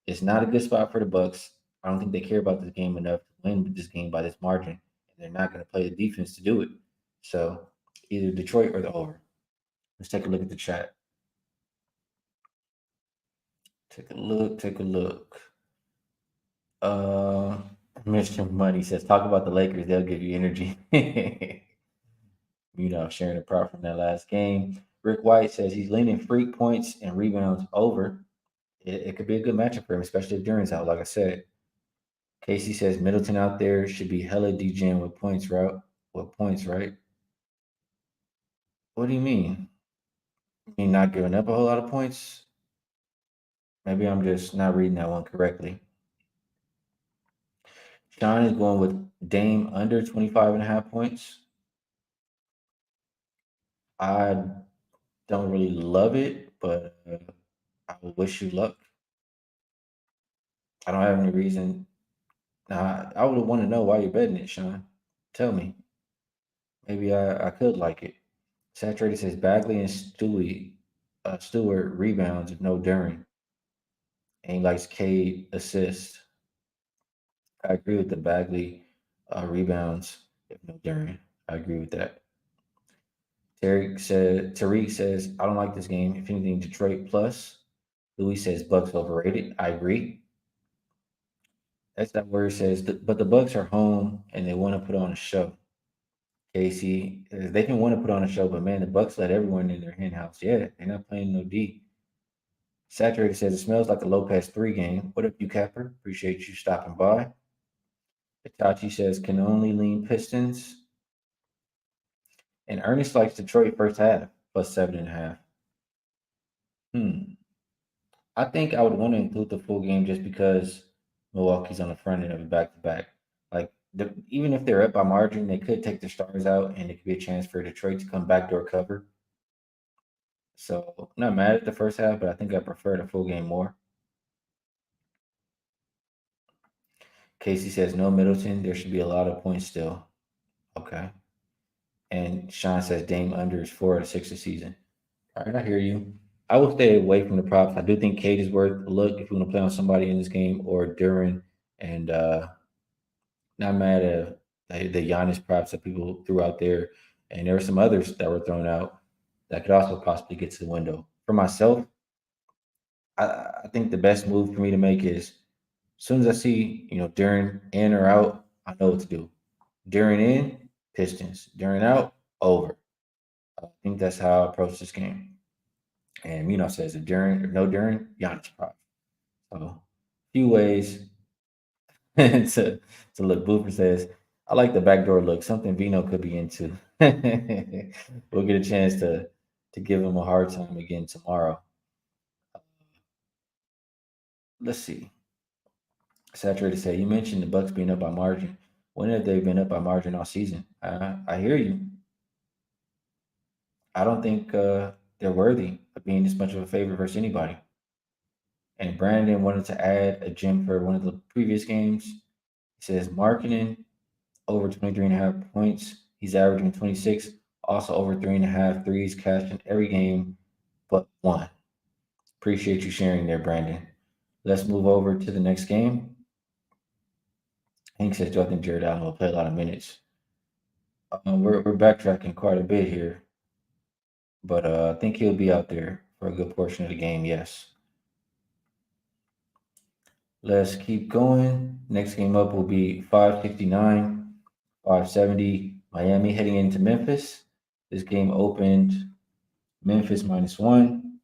It's not a good spot for the Bucks. I don't think they care about this game enough to win this game by this margin. And they're not going to play the defense to do it. So either Detroit or the over. Let's take a look at the chat. Take a look. Take a look. Uh, Mr. Money says, talk about the Lakers. They'll give you energy. Sharing a prop from that last game. Rick White says he's leaning freak points and rebounds over. It could be a good matchup for him, especially if Duran's out, like I said. Casey says Middleton out there should be hella DJing with points, right? With points, right? What do you mean? You mean not giving up a whole lot of points? Maybe I'm just not reading that one correctly. Sean is going with Dame under 25 and a half points. I don't really love it, but I will wish you luck. I don't have any reason. I would want to know why you're betting it, Sean. Tell me. Maybe I could like it. Saturated says Bagley and Stewart rebounds if no Duran. And he likes Cade assists. I agree with the Bagley rebounds if no Duran. I agree with that. Tariq says, I don't like this game. If anything, Detroit plus. Louis says Bucks overrated. I agree. That's that word says, but the Bucks are home and they want to put on a show. Casey, they can want to put on a show, but man, the Bucks let everyone in their hen house. Yeah, they're not playing no D. Saturated says it smells like a Lopez 3 game. What up, you Capper? Appreciate you stopping by. Itachi says can only lean Pistons. And Ernest likes Detroit first half plus 7.5. Hmm. I think I would want to include the full game just because Milwaukee's on the front end of a back to back. Like even if they're up by margin, they could take their stars out, and it could be a chance for Detroit to come backdoor cover. So I'm not mad at the first half, but I think I prefer the full game more. Casey says no Middleton. There should be a lot of points still. Okay. And Sean says Dame under is 4 out of 6 this season. All right, I hear you. I will stay away from the props. I do think Cade is worth a look if you want to play on somebody in this game or Duran, and not mad at the Giannis props that people threw out there. And there were some others that were thrown out that could also possibly get to the window. For myself, I think the best move for me to make is as soon as I see, Duran in or out, I know what to do. Duran in, Pistons. Duran out, over. I think that's how I approach this game. And says if Duran or no Duran, Giannis prop. So a few ways to look. Booper says, I like the backdoor look. Something Vino could be into. We'll get a chance to give him a hard time again tomorrow. Let's see. Saturated say you mentioned the Bucks being up by margin. When have they been up by margin all season? I hear you. I don't think they're worthy of being this much of a favorite versus anybody. And Brandon wanted to add a gem for one of the previous games. He says marketing over 23.5 points. He's averaging 26, also over 3.5 threes cashed in every game but one. Appreciate you sharing there, Brandon. Let's move over to the next game. Hank says, do I think Jared Allen will play a lot of minutes? We're backtracking quite a bit here, but I think he'll be out there for a good portion of the game, yes. Let's keep going. Next game up will be 569, 570. Miami heading into Memphis. This game opened Memphis -1.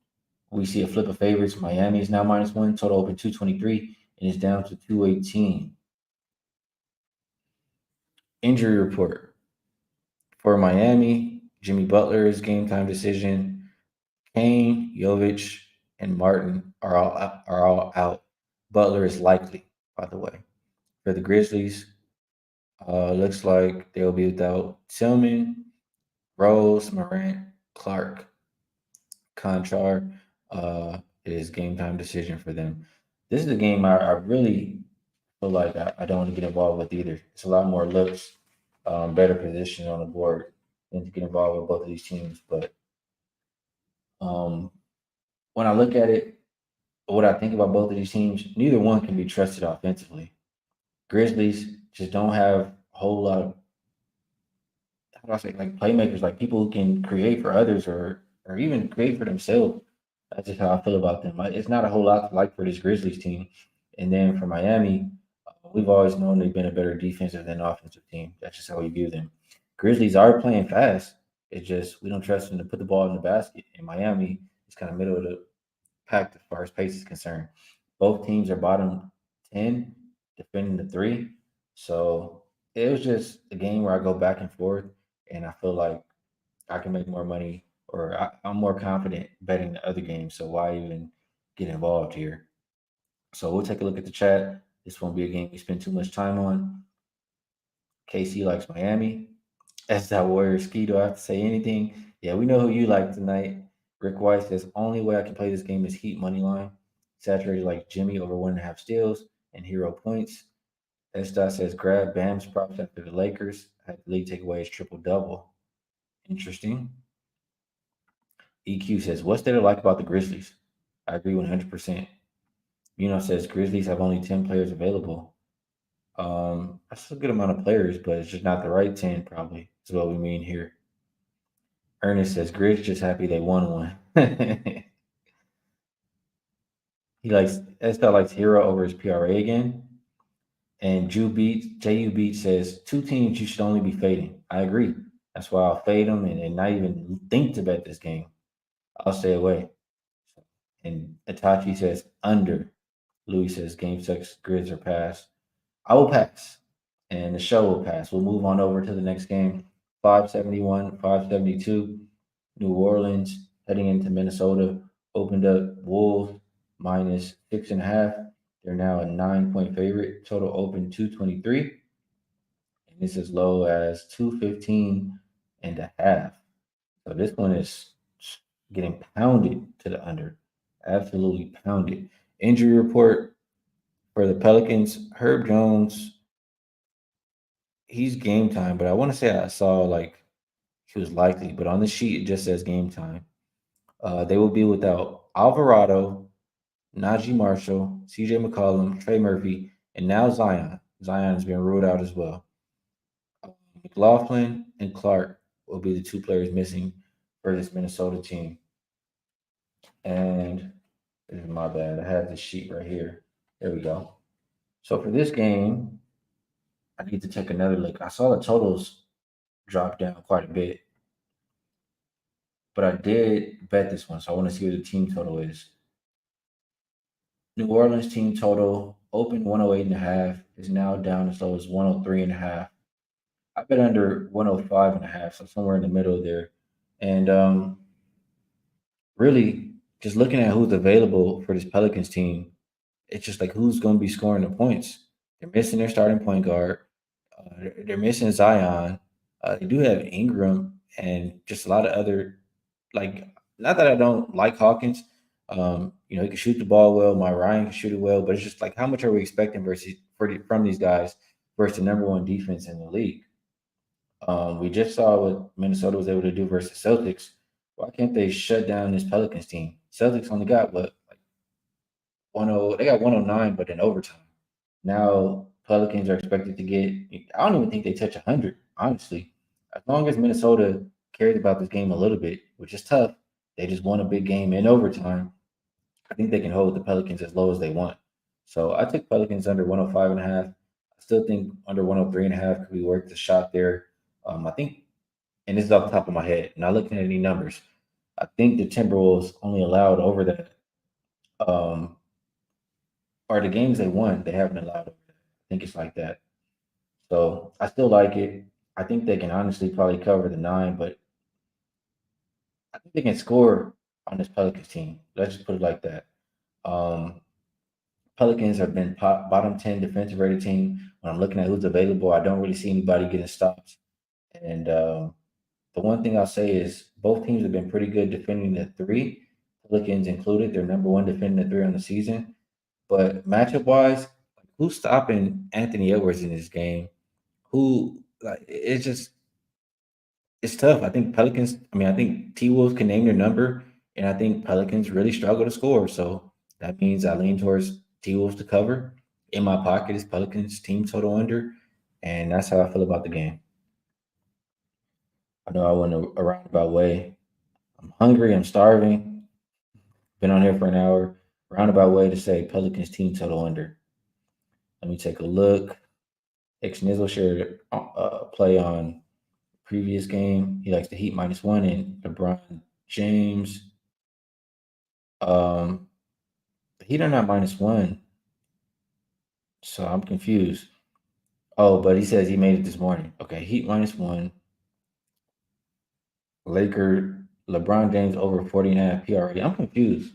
We see a flip of favorites. Miami is now -1. Total open 223 and is down to 218. Injury report for Miami. Jimmy Butler's game time decision. Kane, Jovic, and Martin are all out. Butler is likely, by the way. For the Grizzlies, looks like they'll be without Tillman, Rose, Morant, Clark, Conchar. Is game time decision for them. This is a game I really feel like I don't want to get involved with either. It's a lot more looks, better position on the board than to get involved with both of these teams. But um, when I look at it, what I think about both of these teams, neither one can be trusted offensively. Grizzlies just don't have a whole lot of, how do I say, like playmakers, like people who can create for others or even create for themselves. That's just how I feel about them. It's not a whole lot to like for this Grizzlies team. And then for Miami, we've always known they've been a better defensive than offensive team. That's just how we view them. Grizzlies are playing fast. It's just we don't trust them to put the ball in the basket. And Miami is kind of middle of the pack as far as pace is concerned. Both teams are bottom 10 defending the three. So it was just a game where I go back and forth, and I feel like I can make more money or I'm more confident betting the other game. So why even get involved here? So we'll take a look at the chat. This won't be a game we spend too much time on. KC likes Miami. That's that Warrior Skee. Do I have to say anything? Yeah, we know who you like tonight. Rick White says only way I can play this game is Heat money line. Saturated like Jimmy over 1.5 steals and hero points. S. Dot says grab Bam's props after the Lakers. had the league take away his triple double. Interesting. EQ says, "What's there to like about the Grizzlies?" I agree 100%. Says Grizzlies have only 10 players available. That's a good amount of players, but it's just not the right 10, probably, is what we mean here. Ernest says, Grizz just happy they won one. He likes Estelle likes Hero over his PRA again. And JU Beat says, two teams you should only be fading. I agree. That's why I'll fade them and not even think to bet this game. I'll stay away. And Itachi says, under. Louis says, game six, Grizz are pass. I will pass. And the show will pass. We'll move on over to the next game. 571, 572. New Orleans heading into Minnesota opened up Wolves minus 6.5. They're now a 9-point favorite. Total open 223. And this is low as 215.5. So this one is getting pounded to the under. Absolutely pounded. Injury report for the Pelicans. Herb Jones, he's game time, but I want to say I saw like he was likely, but on the sheet it just says game time. They will be without Alvarado, Najee Marshall, CJ McCollum, Trey Murphy, and now Zion. Zion has been ruled out as well. McLaughlin and Clark will be the two players missing for this Minnesota team. And this is my bad. I have the sheet right here. There we go. So for this game, I need to take another look. I saw the totals drop down quite a bit, but I did bet this one, so I want to see what the team total is. New Orleans team total opened 108.5, is now down as low as 103.5. I bet under 105.5, so somewhere in the middle there. And really, just looking at who's available for this Pelicans team, it's just like who's going to be scoring the points. They're missing their starting point guard. They're missing Zion. They do have Ingram and just a lot of other like. Not that I don't like Hawkins. He can shoot the ball well. My Ryan can shoot it well, but it's just like how much are we expecting from these guys versus the number one defense in the league? We just saw what Minnesota was able to do versus Celtics. Why can't they shut down this Pelicans team? Celtics only got what, like 10, they got 109, but in overtime. Now Pelicans are expected to get, I don't even think they touch 100, honestly. As long as Minnesota cares about this game a little bit, which is tough, they just won a big game in overtime. I think they can hold the Pelicans as low as they want. So I took Pelicans under 105.5. I still think under 103.5 could be worth the shot there. I think, and this is off the top of my head, not looking at any numbers. I think the Timberwolves only allowed over that, um, or the games they won, they haven't allowed over that. I think it's like that. So I still like it. I think they can honestly probably cover the 9, but I think they can score on this Pelicans team. Let's just put it like that. Um, Pelicans have been bottom 10 defensive rated team. When I'm looking at who's available, I don't really see anybody getting stopped. And the one thing I'll say is both teams have been pretty good defending the three, Pelicans included. They're number one defending the three on the season. But matchup wise, who's stopping Anthony Edwards in this game? Who like it's just it's tough. I think T Wolves can name their number, and I think Pelicans really struggle to score. So that means I lean towards T Wolves to cover. In my pocket is Pelicans team total under, and that's how I feel about the game. I know I went a roundabout way. I'm hungry. I'm starving. Been on here for an hour. Roundabout way to say Pelicans team total under. Let me take a look. X Nizzle shared play on previous game. He likes the Heat -1 and LeBron James. Um, the Heat are not -1, so I'm confused. Oh, but he says he made it this morning. Okay, Heat -1. Laker LeBron James over 40.5 PRA. I'm confused.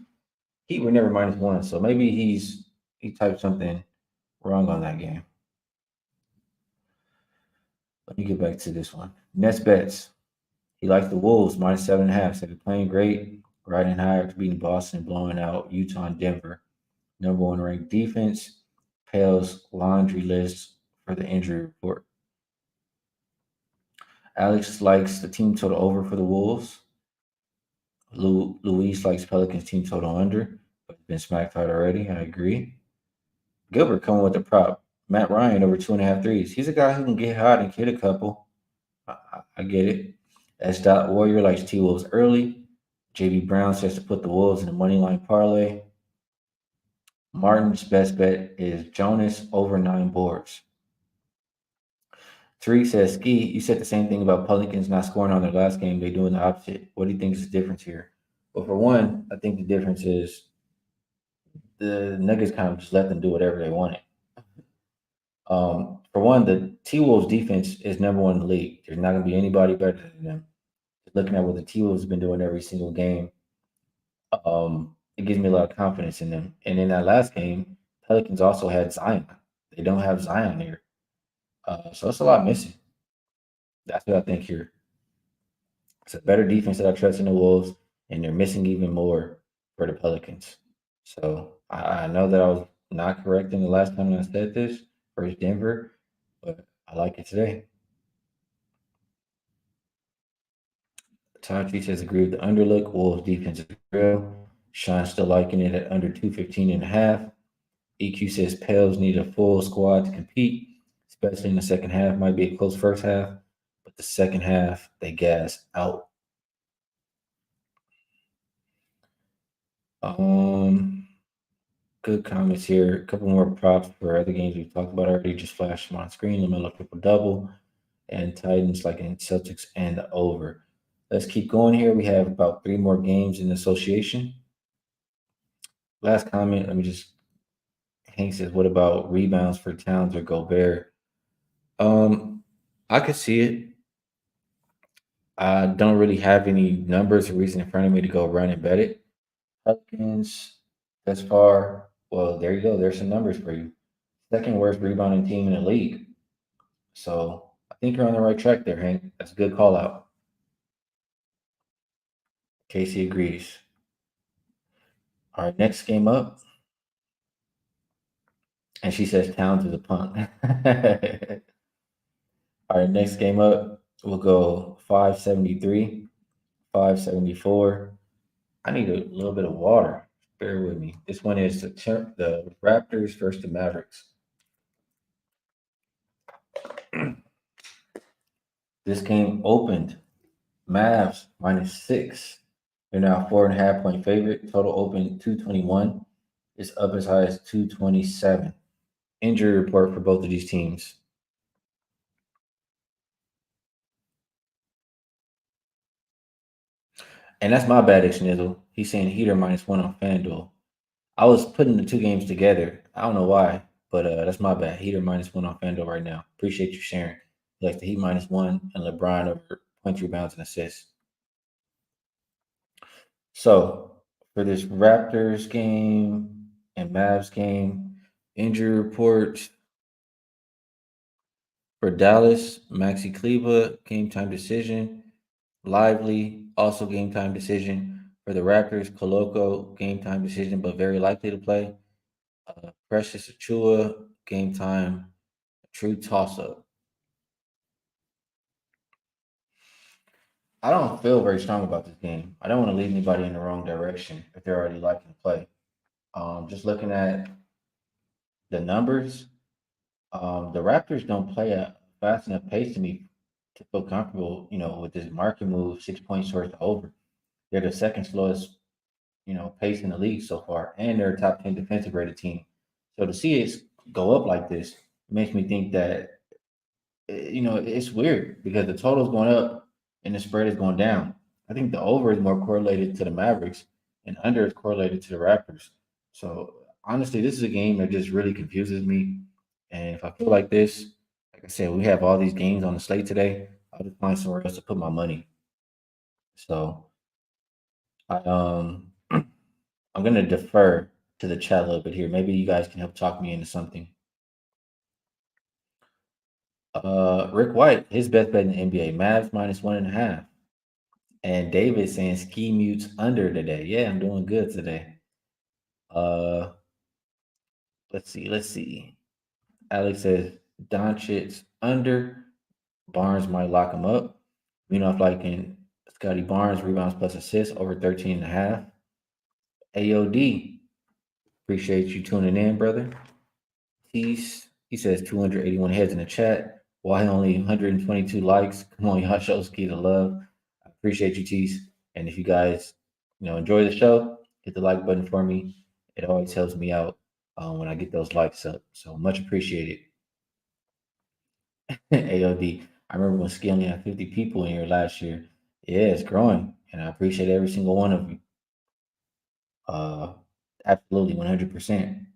Heat were never -1, so maybe he typed something wrong on that game. Let me get back to this one. Nets bets. He likes the Wolves -7.5. Said they're playing great, riding high after beating Boston, blowing out Utah and Denver. Number one ranked defense. Pale's laundry list for the injury report. Alex likes the team total over for the Wolves. Luis likes Pelicans team total under, but it's been smacked hard already. I agree. Gilbert coming with the prop. Matt Ryan over 2.5 threes. He's a guy who can get hot and hit a couple. I get it. S. Dot Warrior likes T Wolves early. JB Brown says to put the Wolves in the money line parlay. Martin's best bet is Jonas over 9 boards. Tariq says, Skee, you said the same thing about Pelicans not scoring on their last game. They're doing the opposite. What do you think is the difference here? Well, for one, I think the difference is the Nuggets kind of just let them do whatever they wanted. For one, the T Wolves defense is number one in the league. There's not going to be anybody better than them. Looking at what the T Wolves have been doing every single game, it gives me a lot of confidence in them. And in that last game, Pelicans also had Zion. They don't have Zion here. So it's a lot missing. That's what I think here. It's a better defense that I trust in the Wolves, and they're missing even more for the Pelicans. So I know that I was not correct in the last time I said this versus Denver, but I like it today. Tachi says agree with the underlook. Wolves defense is real. Sean still liking it at under 215.5. EQ says Pels need a full squad to compete, especially in the second half. Might be a close first half, but the second half they gas out. Good comments here. A couple more props for other games we've talked about already. Just flash them on screen. LaMelo triple double, and Titans like in Celtics and the over. Let's keep going here. We have about 3 more games in the association. Last comment. Let me just. Hank says, "What about rebounds for Towns or Gobert?" I could see it. I don't really have any numbers or reason in front of me to go run and bet it. Pelicans, thus far, well, there you go. There's some numbers for you. Second worst rebounding team in the league. So I think you're on the right track there, Hank. That's a good call out. Casey agrees. All right, next game up. And she says Towns is a punk. All right, next game up, we'll go 573, 574. I need a little bit of water. Bear with me. This one is the Raptors versus the Mavericks. This game opened Mavs -6. They're now 4.5 point favorite. Total open 221. It's up as high as 227. Injury report for both of these teams. And that's my bad, Schnizzle. He's saying Heater -1 on FanDuel. I was putting the two games together. I don't know why, but that's my bad. Heater -1 on FanDuel right now. Appreciate you sharing. Like the Heat -1 and LeBron over points, rebounds, and assists. So for this Raptors game and Mavs game, injury report for Dallas, Maxi Kleba, game time decision. Lively, also game time decision. For the Raptors, Koloko, game time decision, but very likely to play. Precious Achua, game time, true toss up. I don't feel very strong about this game. I don't want to lead anybody in the wrong direction if they're already liking to play. Just looking at the numbers, the Raptors don't play at a fast enough pace to me to feel comfortable, with this market move, 6 points towards the over. They're the second slowest, pace in the league so far, and they're a top 10 defensive rated team. So to see it go up like this makes me think that, it's weird because the total's going up and the spread is going down. I think the over is more correlated to the Mavericks and under is correlated to the Raptors. So honestly, this is a game that just really confuses me. And if I feel like this, like I said, we have all these games on the slate today. I'll just find somewhere else to put my money. So I'm gonna defer to the chat a little bit here. Maybe you guys can help talk me into something. Rick White, his best bet in the NBA, Mavs -1.5. And David saying ski mutes under today. Yeah, I'm doing good today. Uh, let's see. Alex says Doncic under. Barnes might lock him up. You know, if like in Scotty Barnes, rebounds plus assists over 13.5. AOD, appreciate you tuning in, brother. He says 281 heads in the chat. Why only 122 likes? Come on, y'all show Skee the love. I appreciate you, Tease. And if you guys, enjoy the show, hit the like button for me. It always helps me out when I get those likes up. So much appreciated. AOD. I remember when Skee only had 50 people in here last year. Yeah, it's growing, and I appreciate every single one of you. Uh, Absolutely, 100%.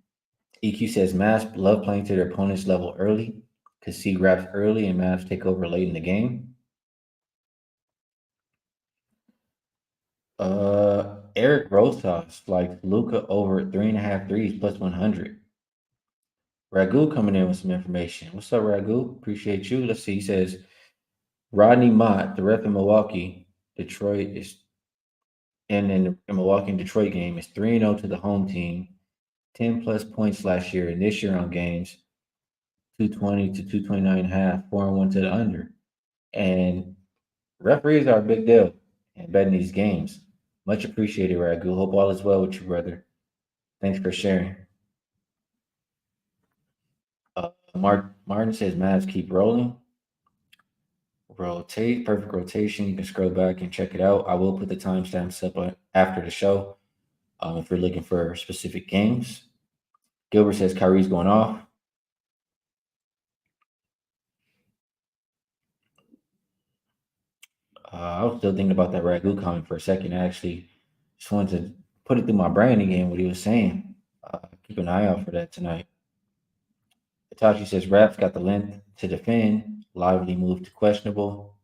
EQ says Mavs love playing to their opponent's level early because C grabs early and Mavs take over late in the game. Eric Rosas like Luca over 3.5 threes plus 100. Ragu coming in with some information. What's up, Ragu? Appreciate you. Let's see. He says Rodney Mott, the ref in Milwaukee, Detroit is and in the Milwaukee and Detroit game is 3-0 to the home team, 10 plus points last year, and this year on games 220 to 229.5, 4-1 to the under. And referees are a big deal in betting these games. Much appreciated, Ragu. Hope all is well with you, brother. Thanks for sharing. Martin says Mavs keep rolling. Rotate, perfect rotation. You can scroll back and check it out. I will put the timestamps up after the show if you're looking for specific games. Gilbert says Kyrie's going off. I was still thinking about that Ragu comment for a second. I actually just wanted to put it through my brain again, what he was saying. Keep an eye out for that tonight. Itachi says Raps got the length to defend. Lively move to questionable.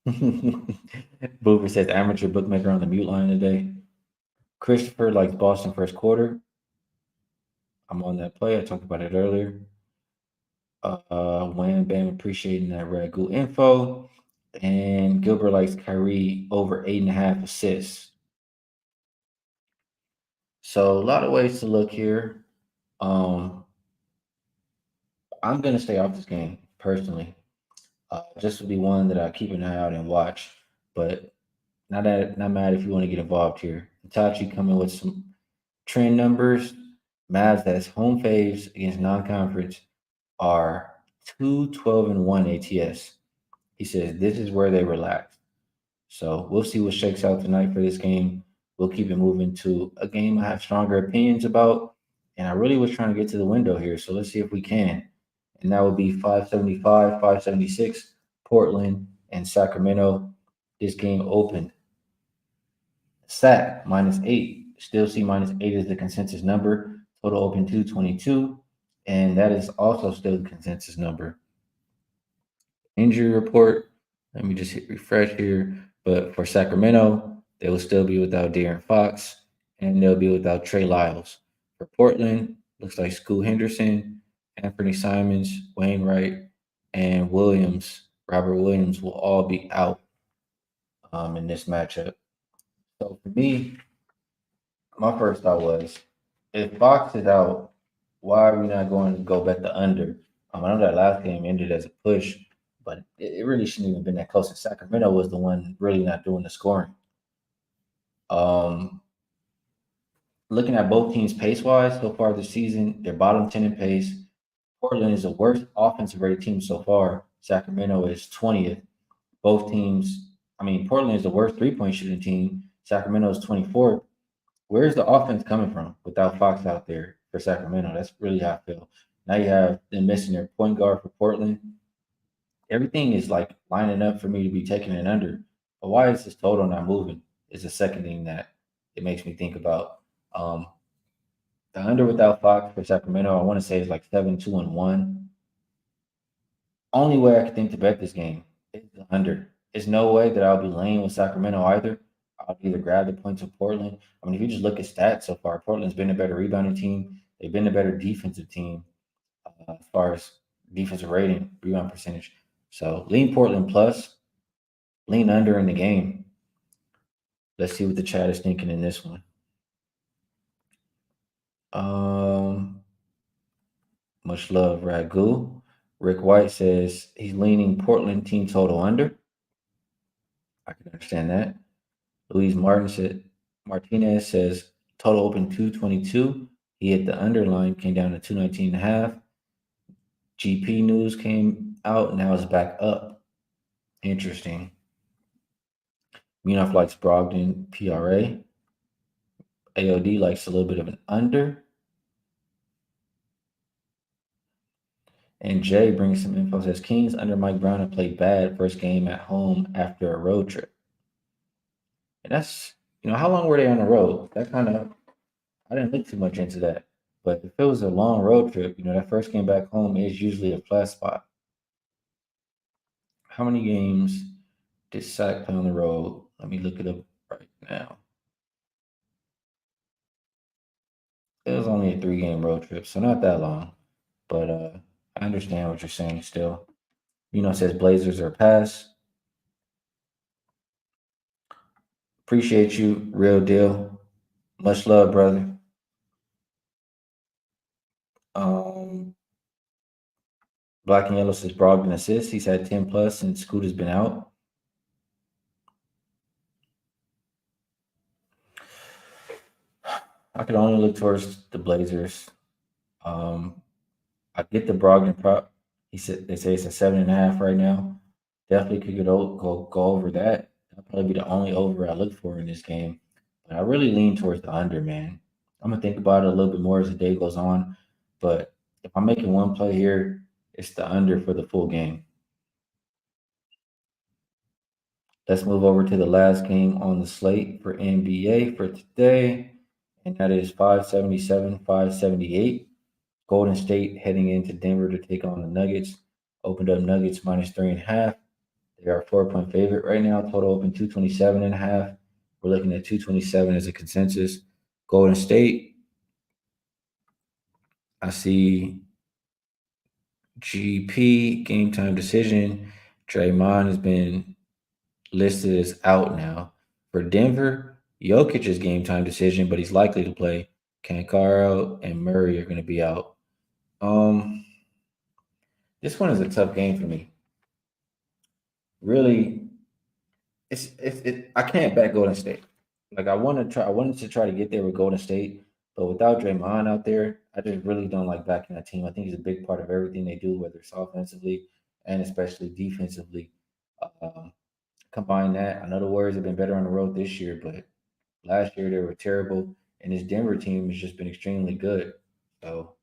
Boober says amateur bookmaker on the mute line today. Christopher likes Boston first quarter. I'm on that play. I talked about it earlier. Wham Bam appreciating that Ragu info. And Gilbert likes Kyrie over 8.5 assists. So a lot of ways to look here. I'm gonna stay off this game personally. Just to be one that I keep an eye out and watch. But not mad if you want to get involved here. Itachi coming with some trend numbers. Mavs that's home faves against non-conference are 2-12-1 ATS. He says this is where they relax. So we'll see what shakes out tonight for this game. We'll keep it moving to a game I have stronger opinions about. And I really was trying to get to the window here. So let's see if we can. And that would be 575, 576, Portland and Sacramento. This game opened. Sac -8. Still see -8 is the consensus number. Total open 222. And that is also still the consensus number. Injury report. Let me just hit refresh here. But for Sacramento, they will still be without De'Aaron Fox, and they'll be without Trey Lyles. For Portland, looks like Scoot Henderson, Anthony Simons, Wainwright, and Robert Williams will all be out in this matchup. So for me, my first thought was, if Fox is out, why are we not going to go bet the under? I know that last game ended as a push, but it really shouldn't even been that close. And Sacramento was the one really not doing the scoring. Looking at both teams pace wise so far this season, they're bottom 10 in pace. Portland is the worst offensive rated team so far. Sacramento is 20th. Both teams, Portland is the worst 3-point shooting team. Sacramento is 24th. Where's the offense coming from without Fox out there for Sacramento? That's really how I feel. Now you have them missing their point guard for Portland. Everything is like lining up for me to be taking it under. But why is this total not moving? Is the second thing that it makes me think about. The under without Fox for Sacramento, I want to say is like 7-2-1. Only way I could think to bet this game is the under. There's no way that I'll be laying with Sacramento either. I'll either grab the points of Portland. If you just look at stats so far, Portland's been a better rebounding team. They've been a better defensive team as far as defensive rating, rebound percentage. So lean Portland plus, lean under in the game. Let's see what the chat is thinking in this one. Much love, Ragu. Rick White says he's leaning Portland team total under. I can understand that. Martinez says total open 222. He hit the underline, came down to 219 and a half. GP news came out, now it's back up. Interesting. Munaf likes Brogdon PRA. AOD likes a little bit of an under. And Jay brings some info. Says Kings under Mike Brown have played bad first game at home after a road trip. And that's, how long were they on the road? That kind of, I didn't look too much into that. But if it was a long road trip, that first game back home is usually a flat spot. How many games did Sack play on the road? Let me look it up right now. It was only a 3-game road trip, so not that long. But I understand what you're saying still. Says Blazers are pass. Appreciate you, real deal. Much love, brother. Black and Yellow says Brogdon assists. He's had 10 plus since Scooter's been out. I could only look towards the Blazers. I get the Brogdon prop. They say it's a 7.5 right now. Definitely could go over that. That'll probably be the only over I look for in this game. But I really lean towards the under, man. I'm gonna think about it a little bit more as the day goes on. But if I'm making one play here, it's the under for the full game. Let's move over to the last game on the slate for NBA for today, and that is 577, 578. Golden State heading into Denver to take on the Nuggets. Opened up Nuggets minus 3.5. They are a 4-point favorite right now. Total open 227.5. We're looking at 227 as a consensus. Golden State, I see GP, game time decision. Draymond has been listed as out now. For Denver, Jokic's game time decision, but he's likely to play. Cancaro and Murray are going to be out. This one is a tough game for me. Really, I can't bet Golden State. Like I wanted to try to get there with Golden State, but without Draymond out there, I just really don't like backing that team. I think he's a big part of everything they do, whether it's offensively and especially defensively. Um, Combine that, I know the Warriors have been better on the road this year, but last year they were terrible, and this Denver team has just been extremely good. So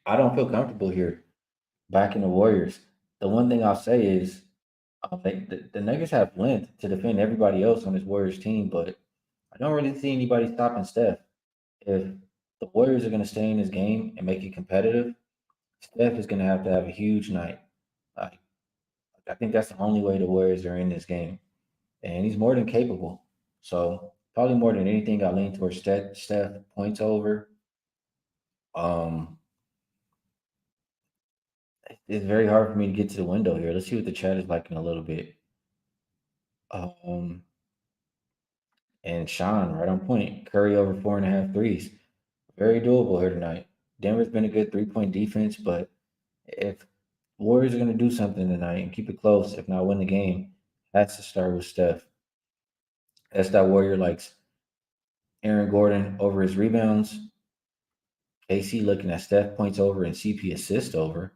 I don't feel comfortable here backing the Warriors. The one thing I'll say is the Nuggets have length to defend everybody else on this Warriors team, but I don't really see anybody stopping Steph. If the Warriors are going to stay in this game and make it competitive, Steph is going to have a huge night. Like, I think that's the only way the Warriors are in this game, and he's more than capable. So probably more than anything, I lean towards Steph points over. Um, it's very hard for me to get to the window here. Let's see what the chat is like in a little bit. Um, and Sean, right on point. Curry over 4.5 threes. Very doable here tonight. Denver's been a good 3-point defense, but if Warriors are going to do something tonight and keep it close, if not win the game, has to start with Steph. That's that Warrior likes Aaron Gordon over his rebounds. KC looking at Steph points over and CP assist over.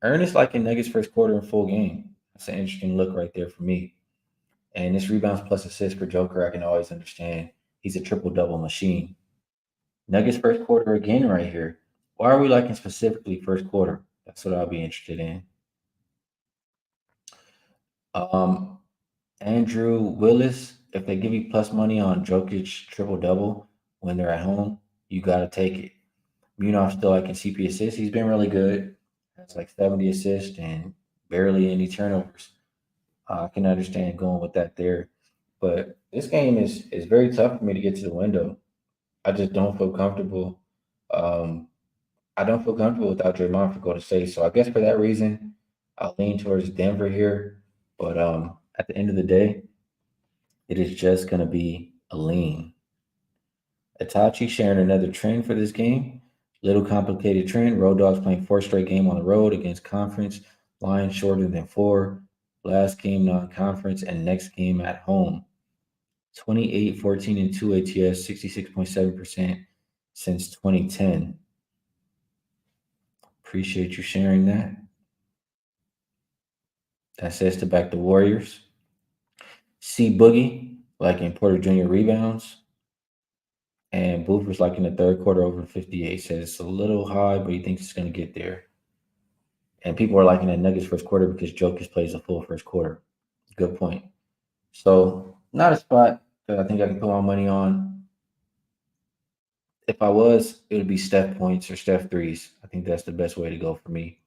Ernest liking Nuggets first quarter and full game. That's an interesting look right there for me. And this rebounds plus assist for Joker, I can always understand. He's a triple double machine. Nuggets first quarter again right here. Why are we liking specifically first quarter? That's what I'll be interested in. Um, Andrew Willis, if they give you plus money on Jokic triple double when they're at home, you got to take it. Munaf still liking CP assists. He's been really good. That's like 70 assists and barely any turnovers. I can understand going with that there. But this game is very tough for me to get to the window. I just don't feel comfortable. Um, I don't feel comfortable without Draymond for Golden State. So I guess for that reason, I'll lean towards Denver here. But at the end of the day, it is just going to be a lean. Itachi sharing another trend for this game. Little complicated trend. Road Dogs playing fourth straight game on the road against conference. Lions shorter than 4. Last game non-conference and next game at home. 28, 14, and 2 ATS, 66.7% since 2010. Appreciate you sharing that. That says to back the Warriors. C Boogie, like in Porter Jr. rebounds. And Boofer's like in the third quarter over 58. Says it's a little high, but he thinks it's going to get there. And people are liking that Nuggets first quarter because Jokic plays a full first quarter. Good point. So not a spot that I think I can put my money on. If I was, it would be Steph points or Steph threes. I think that's the best way to go for me.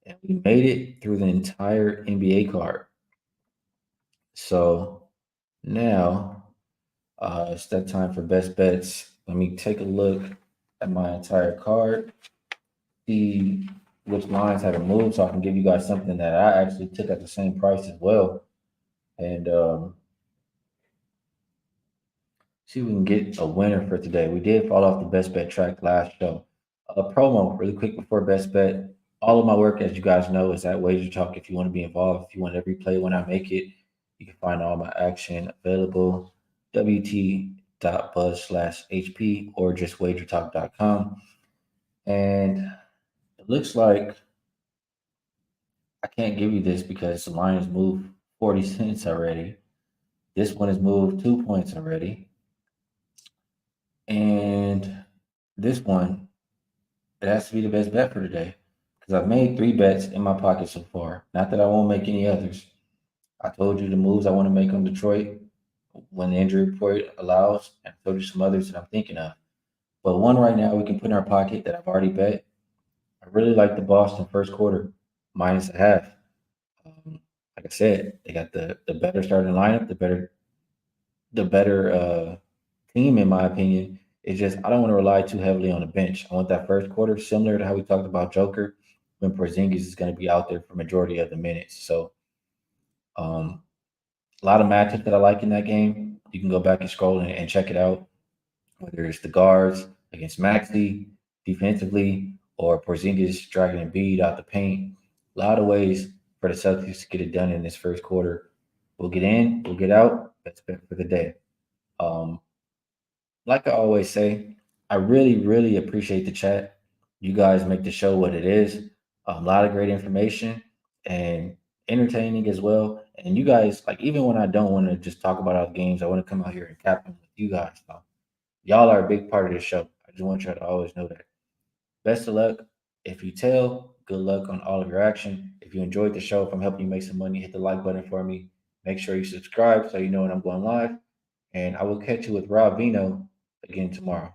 And we made it through the entire NBA card. So now it's that time for best bets. Let me take a look at my entire card, see which lines haven't moved, so I can give you guys something that I actually took at the same price as well. And see if we can get a winner for today. We did fall off the best bet track last show. A promo really quick before best bet. All of my work, as you guys know, is at Wager Talk. If you want to be involved, if you want every play when I make it, you can find all my action available. WT.buzz/HP or just wagertalk.com. And it looks like I can't give you this because the line has moved 40 cents already. This one has moved 2 points already. And this one, it has to be the best bet for today because I've made 3 bets in my pocket so far. Not that I won't make any others. I told you the moves I want to make on Detroit when the injury report allows, and I told you some others that I'm thinking of. But one right now we can put in our pocket that I've already bet. I really like the Boston first quarter minus a half. Like I said, they got the better starting lineup, the better team in my opinion. It's just I don't want to rely too heavily on the bench. I want that first quarter similar to how we talked about Joker when Porzingis is going to be out there for majority of the minutes. So um, a lot of matchups that I like in that game. You can go back and scroll and check it out. Whether it's the guards against Maxi defensively or Porzingis dragging Embiid out the paint. A lot of ways for the Celtics to get it done in this first quarter. We'll get in, we'll get out. That's bet for the day. Um, like I always say, I really, really appreciate the chat. You guys make the show what it is. A lot of great information and entertaining as well. And you guys, like, even when I don't want to just talk about our games, I want to come out here and cap them with you guys. So y'all are a big part of the show. I just want y'all to always know that. Best of luck. If you tell, good luck on all of your action. If you enjoyed the show, if I'm helping you make some money, hit the like button for me. Make sure you subscribe so you know when I'm going live. And I will catch you with Rob Vino again tomorrow.